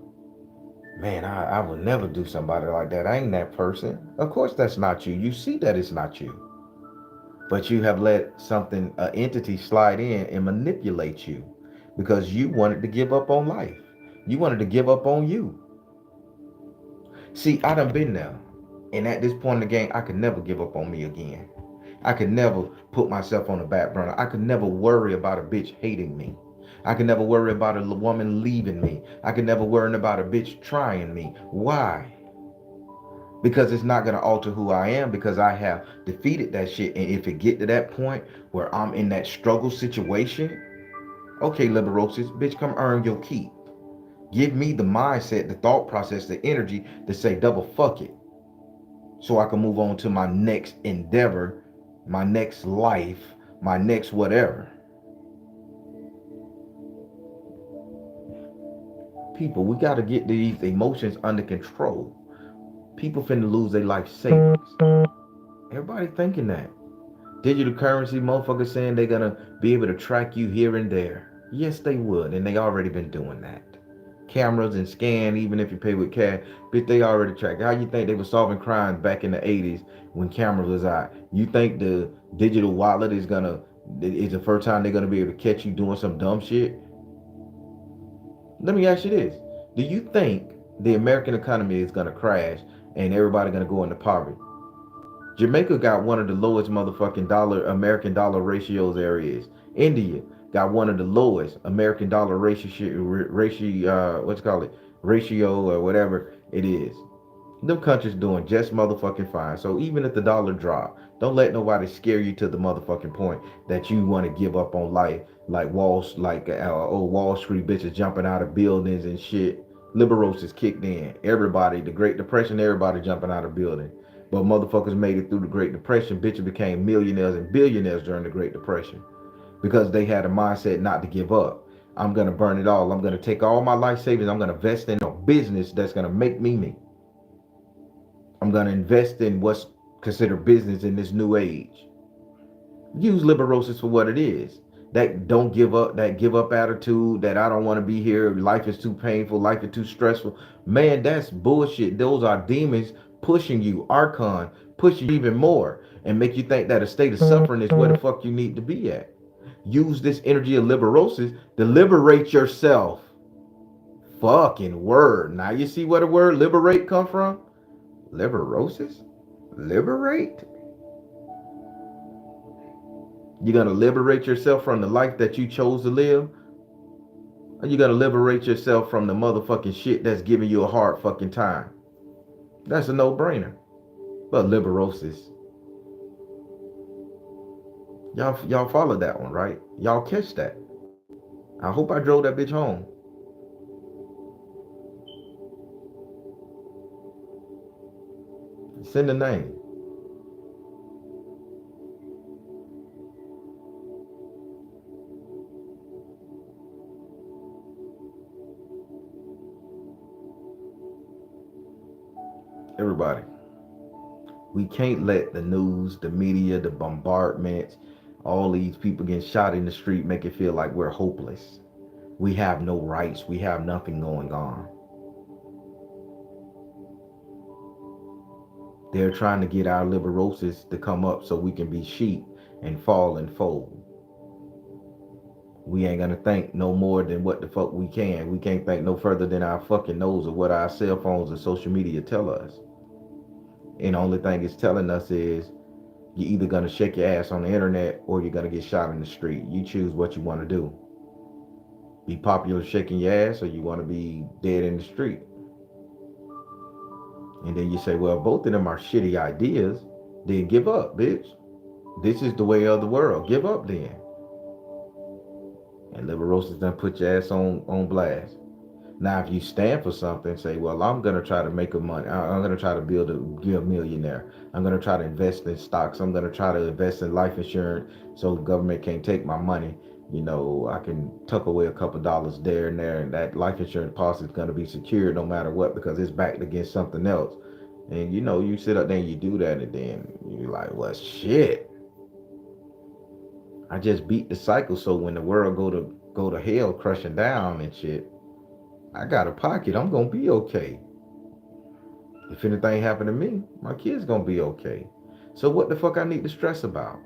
Man, I would never do somebody like that. I ain't that person. Of course that's not you. You see that it's not you. But you have let something, an entity slide in and manipulate you because you wanted to give up on life. You wanted to give up on you. See, I done been there. And at this point in the game, I could never give up on me again. I could never put myself on the back burner. I could never worry about a bitch hating me. I could never worry about a woman leaving me. I could never worry about a bitch trying me. Why? Because it's not going to alter who I am, because I have defeated that shit. And if it get to that point where I'm in that struggle situation, okay, Liberosis, bitch, come earn your keep. Give me the mindset, the thought process, the energy to say double fuck it. So I can move on to my next endeavor, my next life, my next whatever. People, we got to get these emotions under control. People finna lose their life savings. Everybody thinking that. Digital currency, motherfuckers saying they're gonna be able to track you here and there. Yes, they would, and they already been doing that. Cameras and scan, even if you pay with cash, but they already track. How you think they were solving crimes back in the 80s when cameras was out? You think the digital wallet is the first time they're gonna be able to catch you doing some dumb shit? Let me ask you this. Do you think the American economy is gonna crash and everybody gonna go into poverty? Jamaica got one of the lowest motherfucking American dollar ratios there is. India got one of the lowest American dollar ratio or whatever it is. Them countries doing just motherfucking fine. So even if the dollar drop, don't let nobody scare you to the motherfucking point that you want to give up on life, like old Wall Street bitches jumping out of buildings and shit. Liberosis kicked in. Everybody, the Great Depression, everybody jumping out of buildings. But motherfuckers made it through the Great Depression. Bitches became millionaires and billionaires during the Great Depression because they had a mindset not to give up. I'm gonna burn it all. I'm gonna take all my life savings. I'm gonna invest in a business that's gonna make me me. I'm going to invest in what's considered business in this new age. Use Liberosis for what it is. That don't give up, that give up attitude, that I don't want to be here, life is too painful, life is too stressful. Man, that's bullshit. Those are demons pushing you, Archon, pushing you even more and make you think that a state of suffering is where the fuck you need to be at. Use this energy of Liberosis to liberate yourself. Fucking word. Now you see where the word liberate come from? Liberosis? Liberate? You're gonna liberate yourself from the life that you chose to live? Or you gonna liberate yourself from the motherfucking shit that's giving you a hard fucking time? That's a no-brainer. But Liberosis. Y'all follow that one, right? Y'all catch that. I hope I drove that bitch home. Send the name. Everybody. We can't let the news, the media, the bombardments, all these people getting shot in the street make it feel like we're hopeless. We have no rights. We have nothing going on. They're trying to get our Liberosis to come up so we can be sheep and fall and fold. We ain't gonna think no more than what the fuck we can. We can't think no further than our fucking nose or what our cell phones and social media tell us. And the only thing it's telling us is you're either gonna shake your ass on the internet or you're gonna get shot in the street. You choose what you want to do. Be popular shaking your ass or you want to be dead in the street. And then you say, well, both of them are shitty ideas. Then give up, bitch. This is the way of the world. Give up then. And Liberosis done put your ass on blast. Now, if you stand for something, say, well, I'm going to try to make a money. I'm going to try to be a millionaire. I'm going to try to invest in stocks. I'm going to try to invest in life insurance so the government can't take my money. You know, I can tuck away a couple dollars there and there, and that life insurance policy is going to be secured no matter what because it's backed against something else. And, you know, you sit up there and you do that, and then you're like, well, shit. I just beat the cycle so when the world go to hell crushing down and shit, I got a pocket. I'm going to be okay. If anything happened to me, my kid's going to be okay. So what the fuck I need to stress about?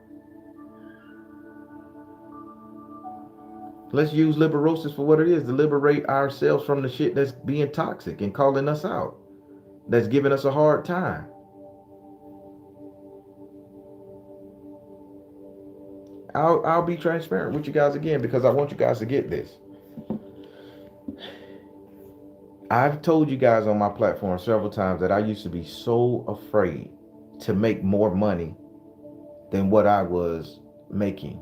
Let's use Liberosis for what it is, to liberate ourselves from the shit that's being toxic and calling us out. That's giving us a hard time. I'll be transparent with you guys again because I want you guys to get this. I've told you guys on my platform several times that I used to be so afraid to make more money than what I was making.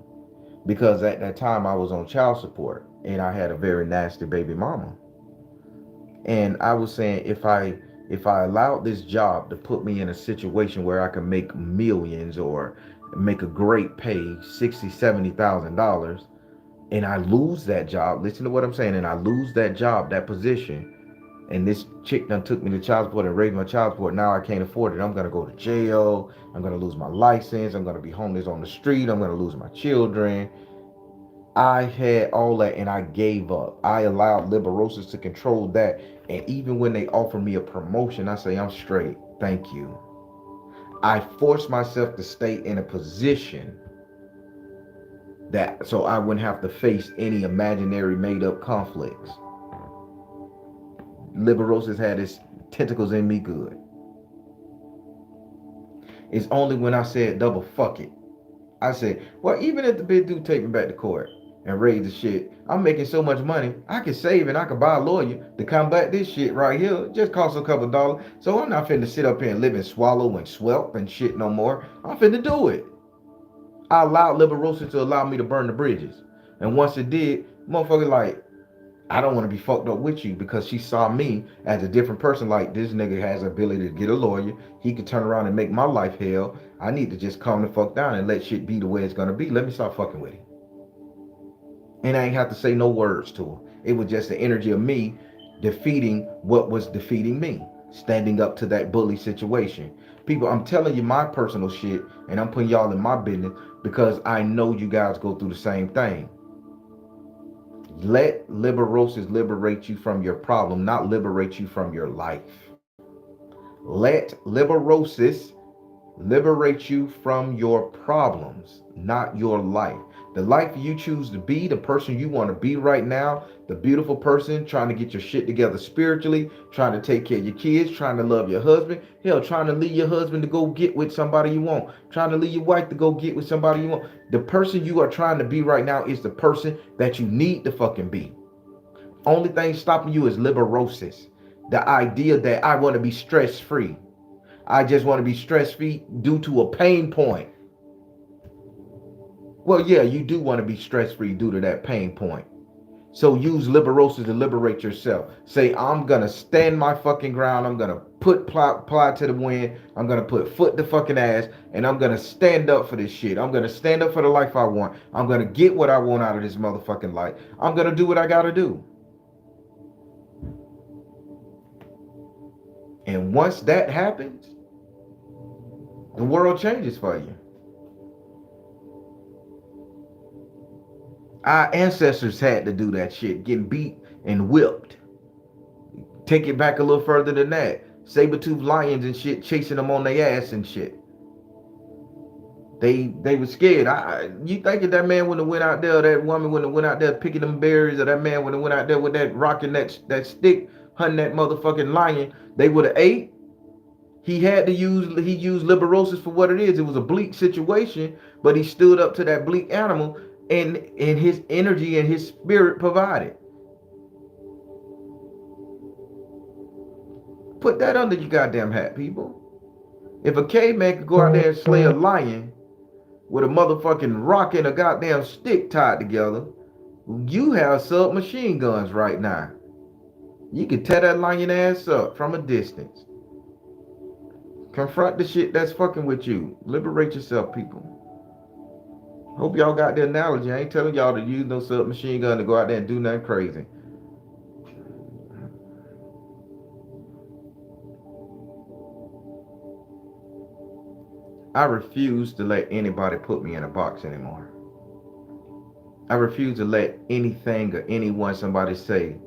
Because at that time I was on child support and I had a very nasty baby mama. And I was saying if I allowed this job to put me in a situation where I can make millions or make a great pay, $60,000-$70,000, and I lose that job, listen to what I'm saying, and I lose that job, that position, And this chick done took me to child support and raised my child support. Now I can't afford it. I'm gonna go to jail. I'm gonna lose my license. I'm gonna be homeless on the street. I'm gonna lose my children. I had all that and I gave up. I allowed Liberosis to control that. And even when they offer me a promotion, I say, I'm straight. Thank you. I forced myself to stay in a position that so I wouldn't have to face any imaginary made up conflicts. Liberosis had its tentacles in me good. It's only when I said double fuck it. I said, well, even if the bitch do take me back to court and raise the shit, I'm making so much money, I can save and I can buy a lawyer to combat this shit right here. It just costs a couple dollars. So I'm not finna sit up here and live and swallow and swelp and shit no more. I'm finna do it. I allowed Liberosis to allow me to burn the bridges. And once it did, motherfucker like, I don't want to be fucked up with you because she saw me as a different person. Like, this nigga has the ability to get a lawyer. He could turn around and make my life hell. I need to just calm the fuck down and let shit be the way it's gonna be. Let me stop fucking with him. And I ain't have to say no words to her. It was just the energy of me defeating what was defeating me. Standing up to that bully situation. People, I'm telling you my personal shit and I'm putting y'all in my business because I know you guys go through the same thing. Let Liberosis liberate you from your problem, not liberate you from your life. Let Liberosis liberate you from your problems, not your life. The life you choose to be, the person you want to be right now, the beautiful person trying to get your shit together spiritually, trying to take care of your kids, trying to love your husband, hell, trying to leave your husband to go get with somebody you want, trying to leave your wife to go get with somebody you want. The person you are trying to be right now is the person that you need to fucking be. Only thing stopping you is Liberosis. The idea that I want to be stress free. I just want to be stress free due to a pain point. Well, yeah, you do want to be stress free due to that pain point. So use Liberosis to liberate yourself. Say, I'm going to stand my fucking ground. I'm going to put ply to the wind. I'm going to put foot to fucking ass. And I'm going to stand up for this shit. I'm going to stand up for the life I want. I'm going to get what I want out of this motherfucking life. I'm going to do what I got to do. And once that happens, the world changes for you. Our ancestors had to do that shit, getting beat and whipped. Take it back a little further than that. Saber-toothed lions and shit chasing them on their ass and shit. They were scared. You thinking that man wouldn't have went out there, that woman wouldn't have went out there picking them berries, or that man wouldn't have went out there with that rock and that stick hunting that motherfucking lion, they would have ate? He used Liberosis for what it is. It was a bleak situation, but he stood up to that bleak animal and his energy and his spirit provided. Put that under your goddamn hat, people. If a caveman could go out there and slay a lion with a motherfucking rock and a goddamn stick tied together, you have submachine guns right now. You can tear that lion ass up from a distance. Confront the shit that's fucking with you. Liberate yourself, people. Hope y'all got the analogy. I ain't telling y'all to use no submachine gun to go out there and do nothing crazy. I refuse to let anybody put me in a box anymore. I refuse to let anything or anyone somebody say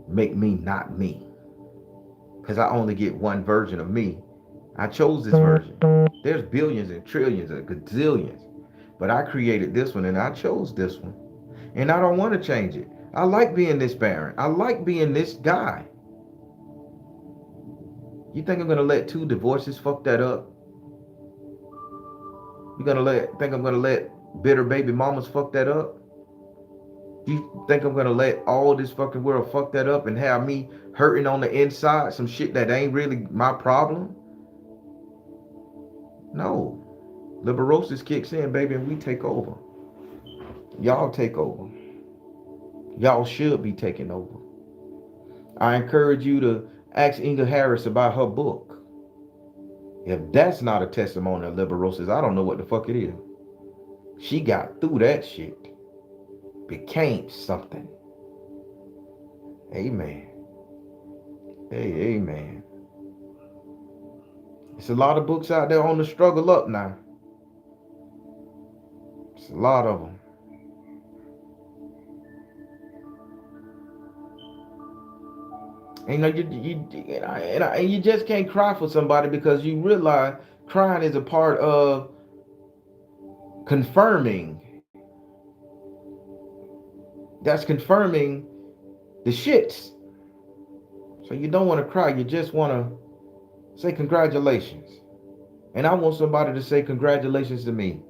make me not me. Because I only get one version of me. I chose this version. There's billions and trillions and gazillions. But I created this one and I chose this one. And I don't want to change it. I like being this Baron. I like being this guy. You think I'm going to let 2 divorces fuck that up? You think I'm gonna let bitter baby mamas fuck that up? You think I'm gonna let all this fucking world fuck that up and have me hurting on the inside, some shit that ain't really my problem? No. Liberosis kicks in, baby, and we take over. Y'all take over. Y'all should be taking over. I encourage you to ask Inga Harris about her book. If that's not a testimony of Liberosis, I don't know what the fuck it is. She got through that shit. Became something. Amen. Hey, amen. It's a lot of books out there on the struggle up now. It's a lot of them. And you just can't cry for somebody because you realize crying is a part of confirming. That's confirming the shits. So you don't want to cry. You just want to say congratulations. And I want somebody to say congratulations to me.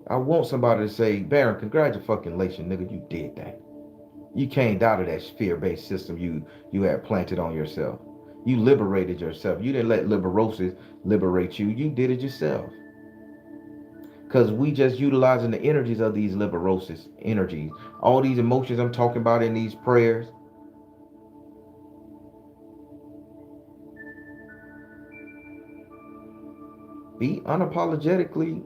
I want somebody to say, Baron, congratulations, nigga, you did that. You came out of that fear-based system you had planted on yourself. You liberated yourself. You didn't let Liberosis liberate you. You did it yourself. Because we just utilizing the energies of these Liberosis energies. All these emotions I'm talking about in these prayers. Be unapologetically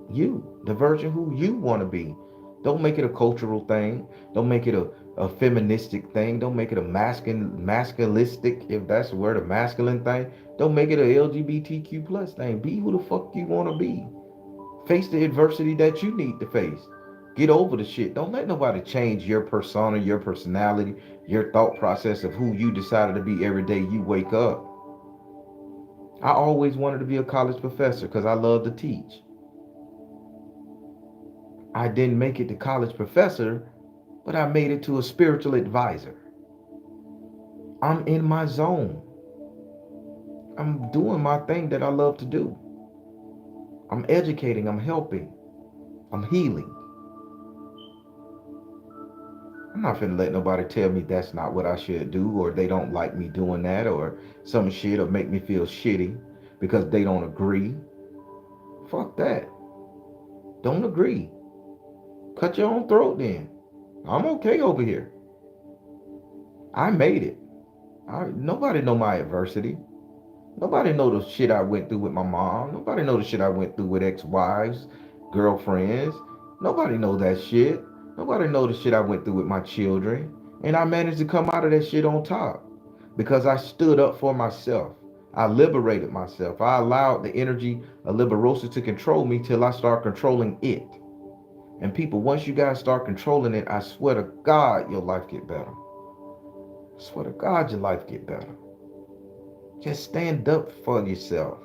you, the version who you want to be. Don't make it a cultural thing. Don't make it a feministic thing. Don't make it a masculistic, if that's the word, a masculine thing. Don't make it a LGBTQ plus thing. Be who the fuck you want to be. Face the adversity that you need to face. Get over the shit. Don't let nobody change your persona, your personality, your thought process of who you decided to be every day you wake up. I always wanted to be a college professor because I love to teach. I didn't make it to college professor, but I made it to a spiritual advisor. I'm in my zone. I'm doing my thing that I love to do. I'm educating, I'm helping, I'm healing. I'm not finna let nobody tell me that's not what I should do, or they don't like me doing that, or some shit, or make me feel shitty because they don't agree. Fuck that. Don't agree. Cut your own throat then. I'm okay over here. I made it. Nobody know my adversity. Nobody know the shit I went through with my mom. Nobody know the shit I went through with ex-wives, girlfriends. Nobody know that shit. Nobody know the shit I went through with my children. And I managed to come out of that shit on top because I stood up for myself. I liberated myself. I allowed the energy of Liberosis to control me till I start controlling it. And people, once you guys start controlling it, I swear to God, your life get better. I swear to God, your life get better. Just stand up for yourself.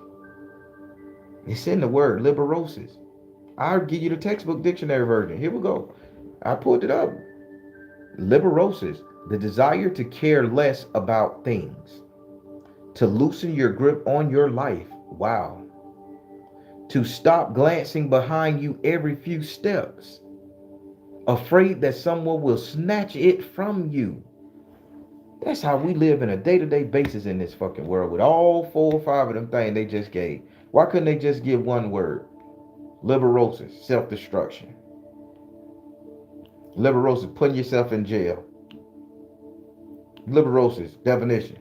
It's in the word, liberosis. I'll give you the textbook dictionary version. Here we go. I pulled it up. Liberosis, the desire to care less about things, to loosen your grip on your life. Wow. To stop glancing behind you every few steps, afraid that someone will snatch it from you. That's how we live in a day-to-day basis in this fucking world with all 4 or 5 of them things they just gave. Why couldn't they just give one word? Liberosis, self-destruction. Liberosis, putting yourself in jail. Liberosis, definition.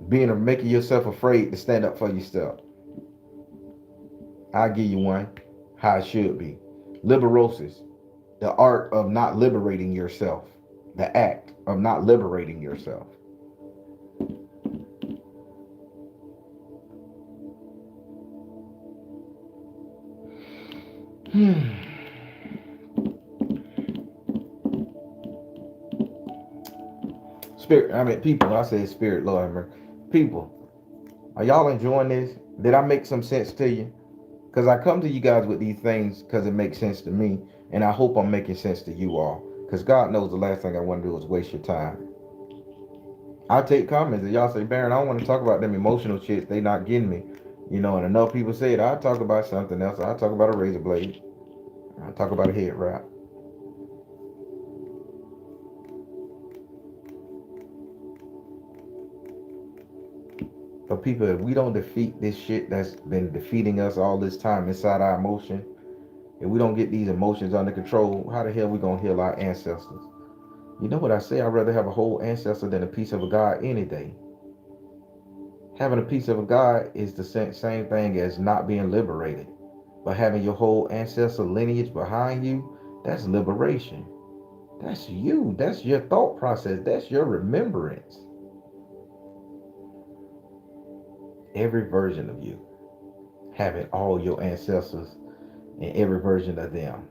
Making yourself afraid to stand up for yourself. I'll give you one. How it should be. Liberosis, the art of not liberating yourself. The act of not liberating yourself. People, I say spirit, Lord, people, are y'all enjoying this? Did I make some sense to you? Because I come to you guys with these things because it makes sense to me, and I hope I'm making sense to you all. Because God knows the last thing I want to do is waste your time. I take comments and y'all say, Baron, I don't want to talk about them emotional shits they not getting me. And enough people say it. I'll talk about something else. I'll talk about a razor blade. I'll talk about a head wrap. But people, if we don't defeat this shit that's been defeating us all this time inside our emotion, if we don't get these emotions under control, how the hell we gonna heal our ancestors? You know what I say? I'd rather have a whole ancestor than a piece of a God any day. Having a piece of a God is the same thing as not being liberated. But having your whole ancestor lineage behind you, that's liberation. That's you. That's your thought process. That's your remembrance. Every version of you, having all your ancestors and every version of them.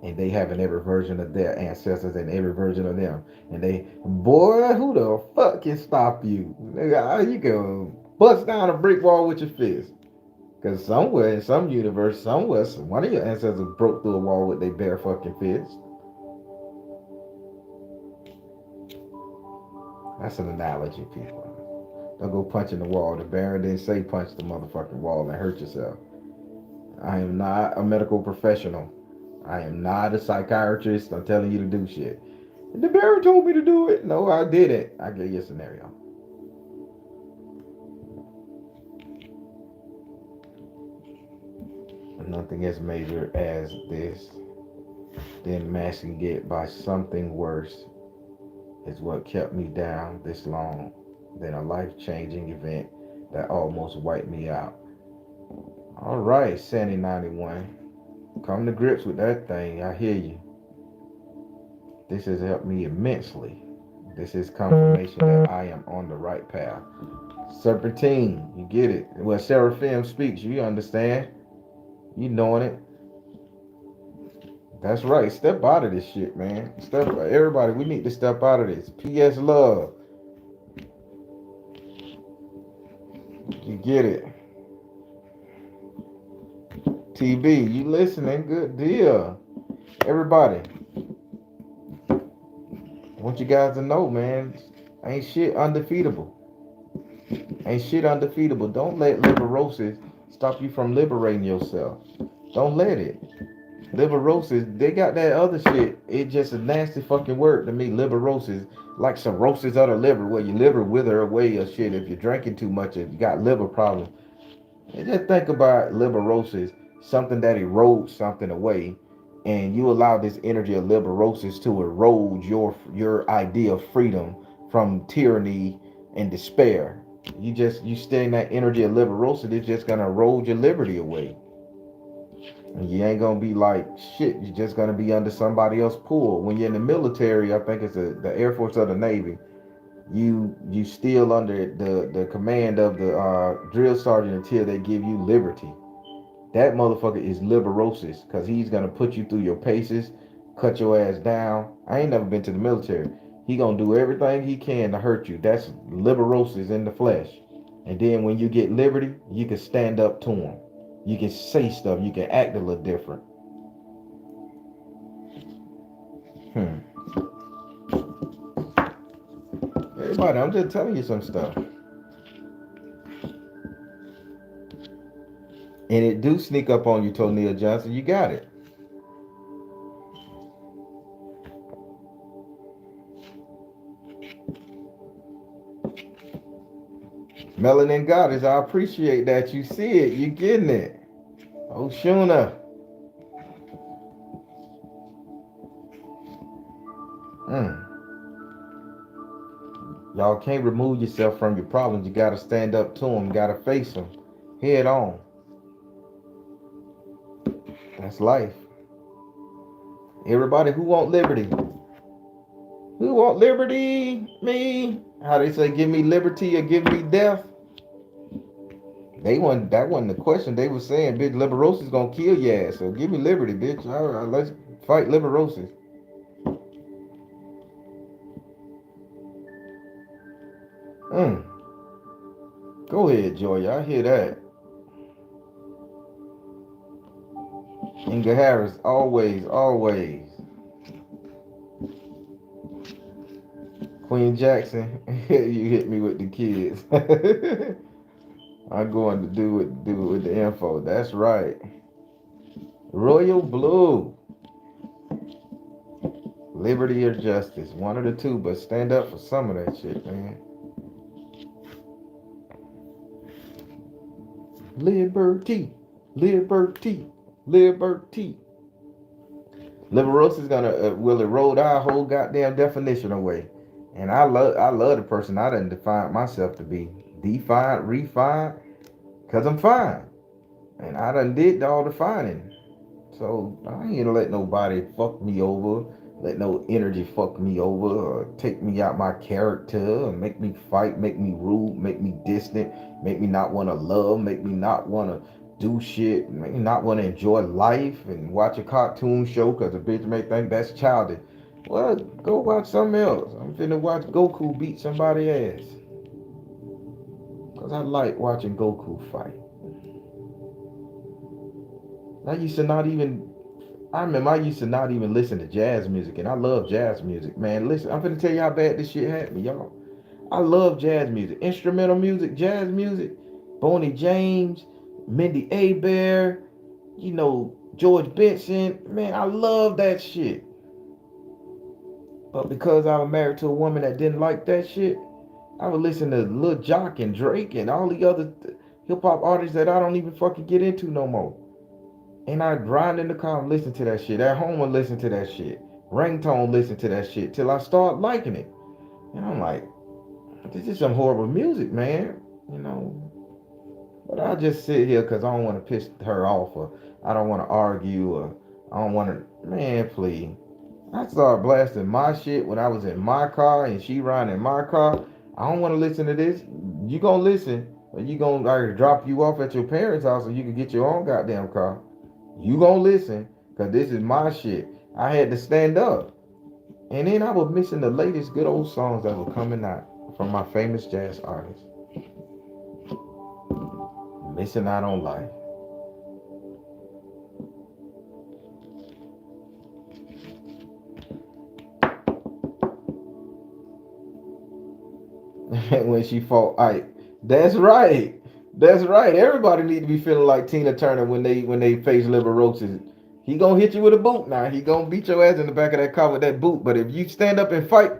And they having every version of their ancestors and every version of them. And they, boy, who the fuck can stop you? You can bust down a brick wall with your fist. Because somewhere in some universe, somewhere, one of your ancestors broke through a wall with their bare fucking fist. That's an analogy, people. Don't go punching the wall. The Baron didn't say punch the motherfucking wall and hurt yourself. I am not a medical professional. I am not a psychiatrist. I'm telling you to do shit. The Baron told me to do it. No, I didn't. I gave you a scenario. Nothing as major as this. Then masking it by something worse is what kept me down this long. Then a life-changing event that almost wiped me out. All right, Sandy 91. Come to grips with that thing. I hear you. This has helped me immensely. This is confirmation that I am on the right path. Serpentine, you get it. When Seraphim speaks, you understand. You knowing it. That's right. Step out of this shit, man. Everybody, we need to step out of this. P.S. Love. You get it. TB, you listening? Good deal. Everybody, I want you guys to know, man, ain't shit undefeatable. Ain't shit undefeatable. Don't let Liberosis stop you from liberating yourself. Don't let it. Liberosis, they got that other shit. It just a nasty fucking word to me. Liberosis, like cirrhosis of the liver, where your liver wither away or shit if you're drinking too much, if you got liver problems. And just think about liberosis, something that erodes something away, and you allow this energy of liberosis to erode your idea of freedom from tyranny and despair. You stay in that energy of liberosis, it's just gonna erode your liberty away. And you ain't gonna be like shit. You're just gonna be under somebody else's pull. When you're in the military, I think it's the Air Force or the Navy. You still under the command of the drill sergeant until they give you liberty. That motherfucker is liberosis, because he's gonna put you through your paces, cut your ass down. I ain't never been to the military. He gonna do everything he can to hurt you. That's liberosis in the flesh. And then when you get liberty, you can stand up to him. You can say stuff. You can act a little different. Everybody, I'm just telling you some stuff. And it do sneak up on you, Toneel Johnson. You got it. Melanin Goddess, I appreciate that. You see it. You getting it. Oh, Shuna. Y'all can't remove yourself from your problems. You got to stand up to them. You got to face them head on. That's life. Everybody who want liberty. Who want liberty? Me. How they say, give me liberty or give me death. That wasn't the question. They were saying, bitch, Liberosis gonna kill your ass. So give me liberty, bitch. All right, let's fight Liberosis. Go ahead, Joy. I hear that. Inga Harris, always, always. Queen Jackson, you hit me with the kids. I'm going to do it with the info. That's right. Royal Blue. Liberty or justice. One of the two, but stand up for some of that shit, man. Liberty. Liberty. Liberty. Liberosis is gonna will erode our whole goddamn definition away. And I love the person I done defined myself to be. Defined, refined, cause I'm fine. And I done did all the finding. So I ain't gonna let nobody fuck me over, Let no energy fuck me over or take me out my character and make me fight, make me rude, make me distant, make me not want to love, make me not want to do shit, make me not want to enjoy life and watch a cartoon show because a bitch may think that's childish. Well, go watch something else. I'm finna watch Goku beat somebody ass. Because I like watching Goku fight. I used to not even I remember I used to not even listen to jazz music, and I love jazz music, man. Listen, I'm finna tell you how bad this shit had me, y'all. I love jazz music, instrumental music, jazz music, Boney James, Mindy Abair, George Benson. Man, I love that shit. But because I was married to a woman that didn't like that shit, I would listen to Lil Jock and Drake and all the other hip hop artists that I don't even fucking get into no more. And I grind in the car and listen to that shit. At home and listen to that shit. Ringtone listen to that shit till I start liking it. And I'm like, this is some horrible music, man. But I just sit here because I don't want to piss her off or I don't want to argue or I don't want to, man, please. I started blasting my shit when I was in my car and she riding in my car. I don't want to listen to this. You gonna listen or you gonna drop you off at your parents' house so you can get your own goddamn car. You gonna listen, cause this is my shit. I had to stand up. And then I was missing the latest good old songs that were coming out from my famous jazz artists. Missing out on life. When she fought Ike. That's right. That's right. Everybody need to be feeling like Tina Turner when they face Liberosis. He gonna hit you with a boot now. He gonna beat your ass in the back of that car with that boot. But if you stand up and fight,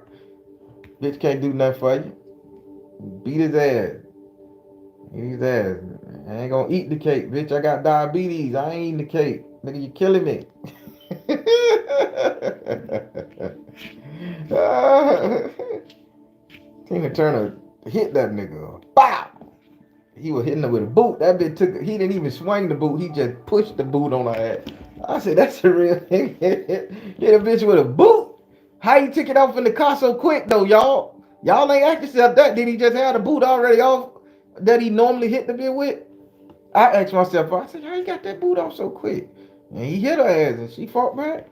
bitch can't do nothing for you. Beat his ass. Eat his ass. I ain't gonna eat the cake, bitch. I got diabetes. I ain't eating the cake. Nigga, you killing me. Tina Turner hit that nigga. Bow! He was hitting her with a boot. That bitch he didn't even swing the boot. He just pushed the boot on her ass. I said, that's a real thing. Hit a bitch with a boot. How he took it off in the car so quick though, y'all? Y'all ain't ask yourself that. Did he just have the boot already off that he normally hit the bitch with? I asked myself, I said, how he got that boot off so quick? And he hit her ass and she fought back.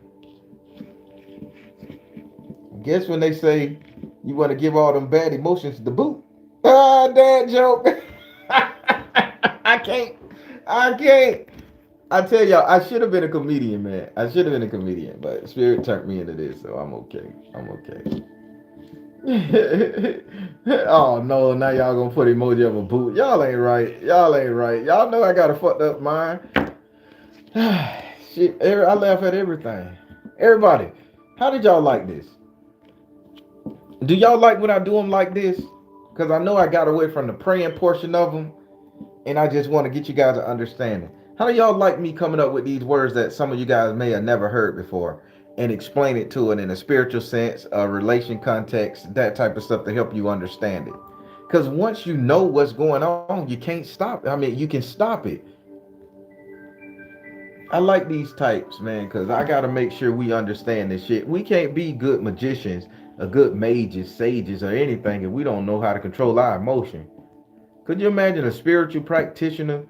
I guess when they say you want to give all them bad emotions to the boot. Ah, dad joke. I can't. I tell y'all, I should have been a comedian, man. I should have been a comedian, but Spirit turned me into this, so I'm okay. Oh no, now y'all gonna put emoji of a boot. Y'all ain't right. Y'all know I got a fucked up mind. Shit, I laugh at everything. Everybody, how did y'all like this? Do y'all like when I do them like this? Because I know I got away from the praying portion of them, and I just want to get you guys an understanding. How do y'all like me coming up with these words that some of you guys may have never heard before and explain it to it in a spiritual sense, a relation context, that type of stuff to help you understand it? Because once you know what's going on, you can't stop it. I mean, you can stop it. I like these types, man, because I got to make sure we understand this shit. We can't be good magicians or good mages, sages, or anything if we don't know how to control our emotion. Could you imagine a spiritual practitioner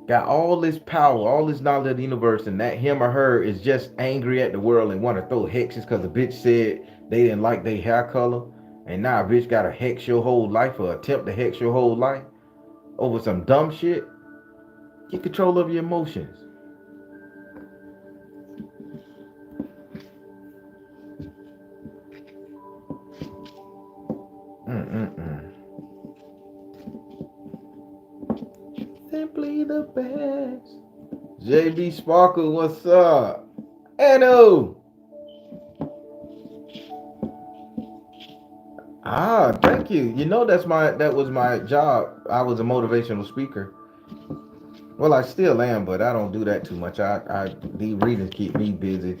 got all this power, all this knowledge of the universe, and that him or her is just angry at the world and want to throw hexes because a bitch said they didn't like their hair color, and now a bitch got to hex your whole life or attempt to hex your whole life over some dumb shit? Get control of your emotions. Simply the best. JB Sparkle, what's up? Eno. Ah, thank you. You know that was my job. I was a motivational speaker. Well, I still am, but I don't do that too much. These readings keep me busy.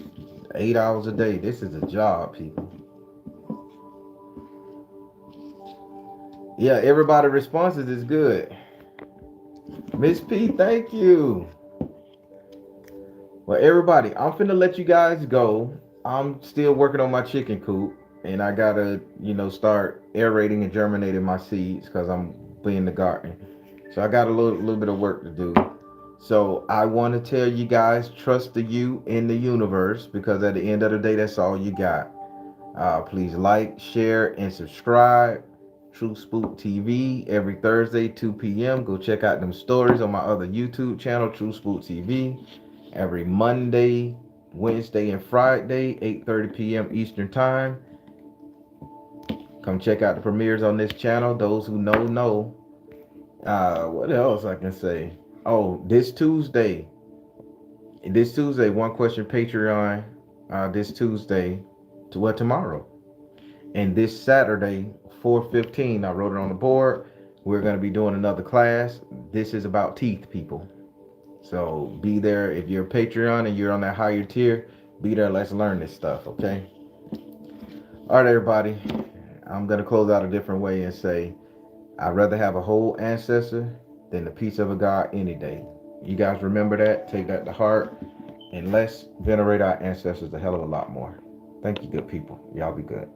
8 hours a day. This is a job, people. Yeah, everybody responses is good. Miss P, thank you. Well, everybody, I'm finna let you guys go. I'm still working on my chicken coop, and I gotta, start aerating and germinating my seeds because I'm being the garden. So I got a little bit of work to do. So I want to tell you guys, trust the you in the universe, because at the end of the day, that's all you got. Please like, share, and subscribe. True Spook TV every Thursday, 2 p.m. Go check out them stories on my other YouTube channel, True Spook TV. Every Monday, Wednesday, and Friday, 8:30 p.m. Eastern Time. Come check out the premieres on this channel. Those who know. What else I can say? Oh, this Tuesday, one question Patreon. This Tuesday, to what tomorrow? And this Saturday, 4:15, I wrote it on the board. We're going to be doing another class. This is about teeth, people. So be there. If you're a Patreon and you're on that higher tier, be there. Let's learn this stuff, okay? All right, everybody. I'm going to close out a different way and say, I'd rather have a whole ancestor than the piece of a God any day. You guys remember that. Take that to heart. And let's venerate our ancestors a hell of a lot more. Thank you, good people. Y'all be good.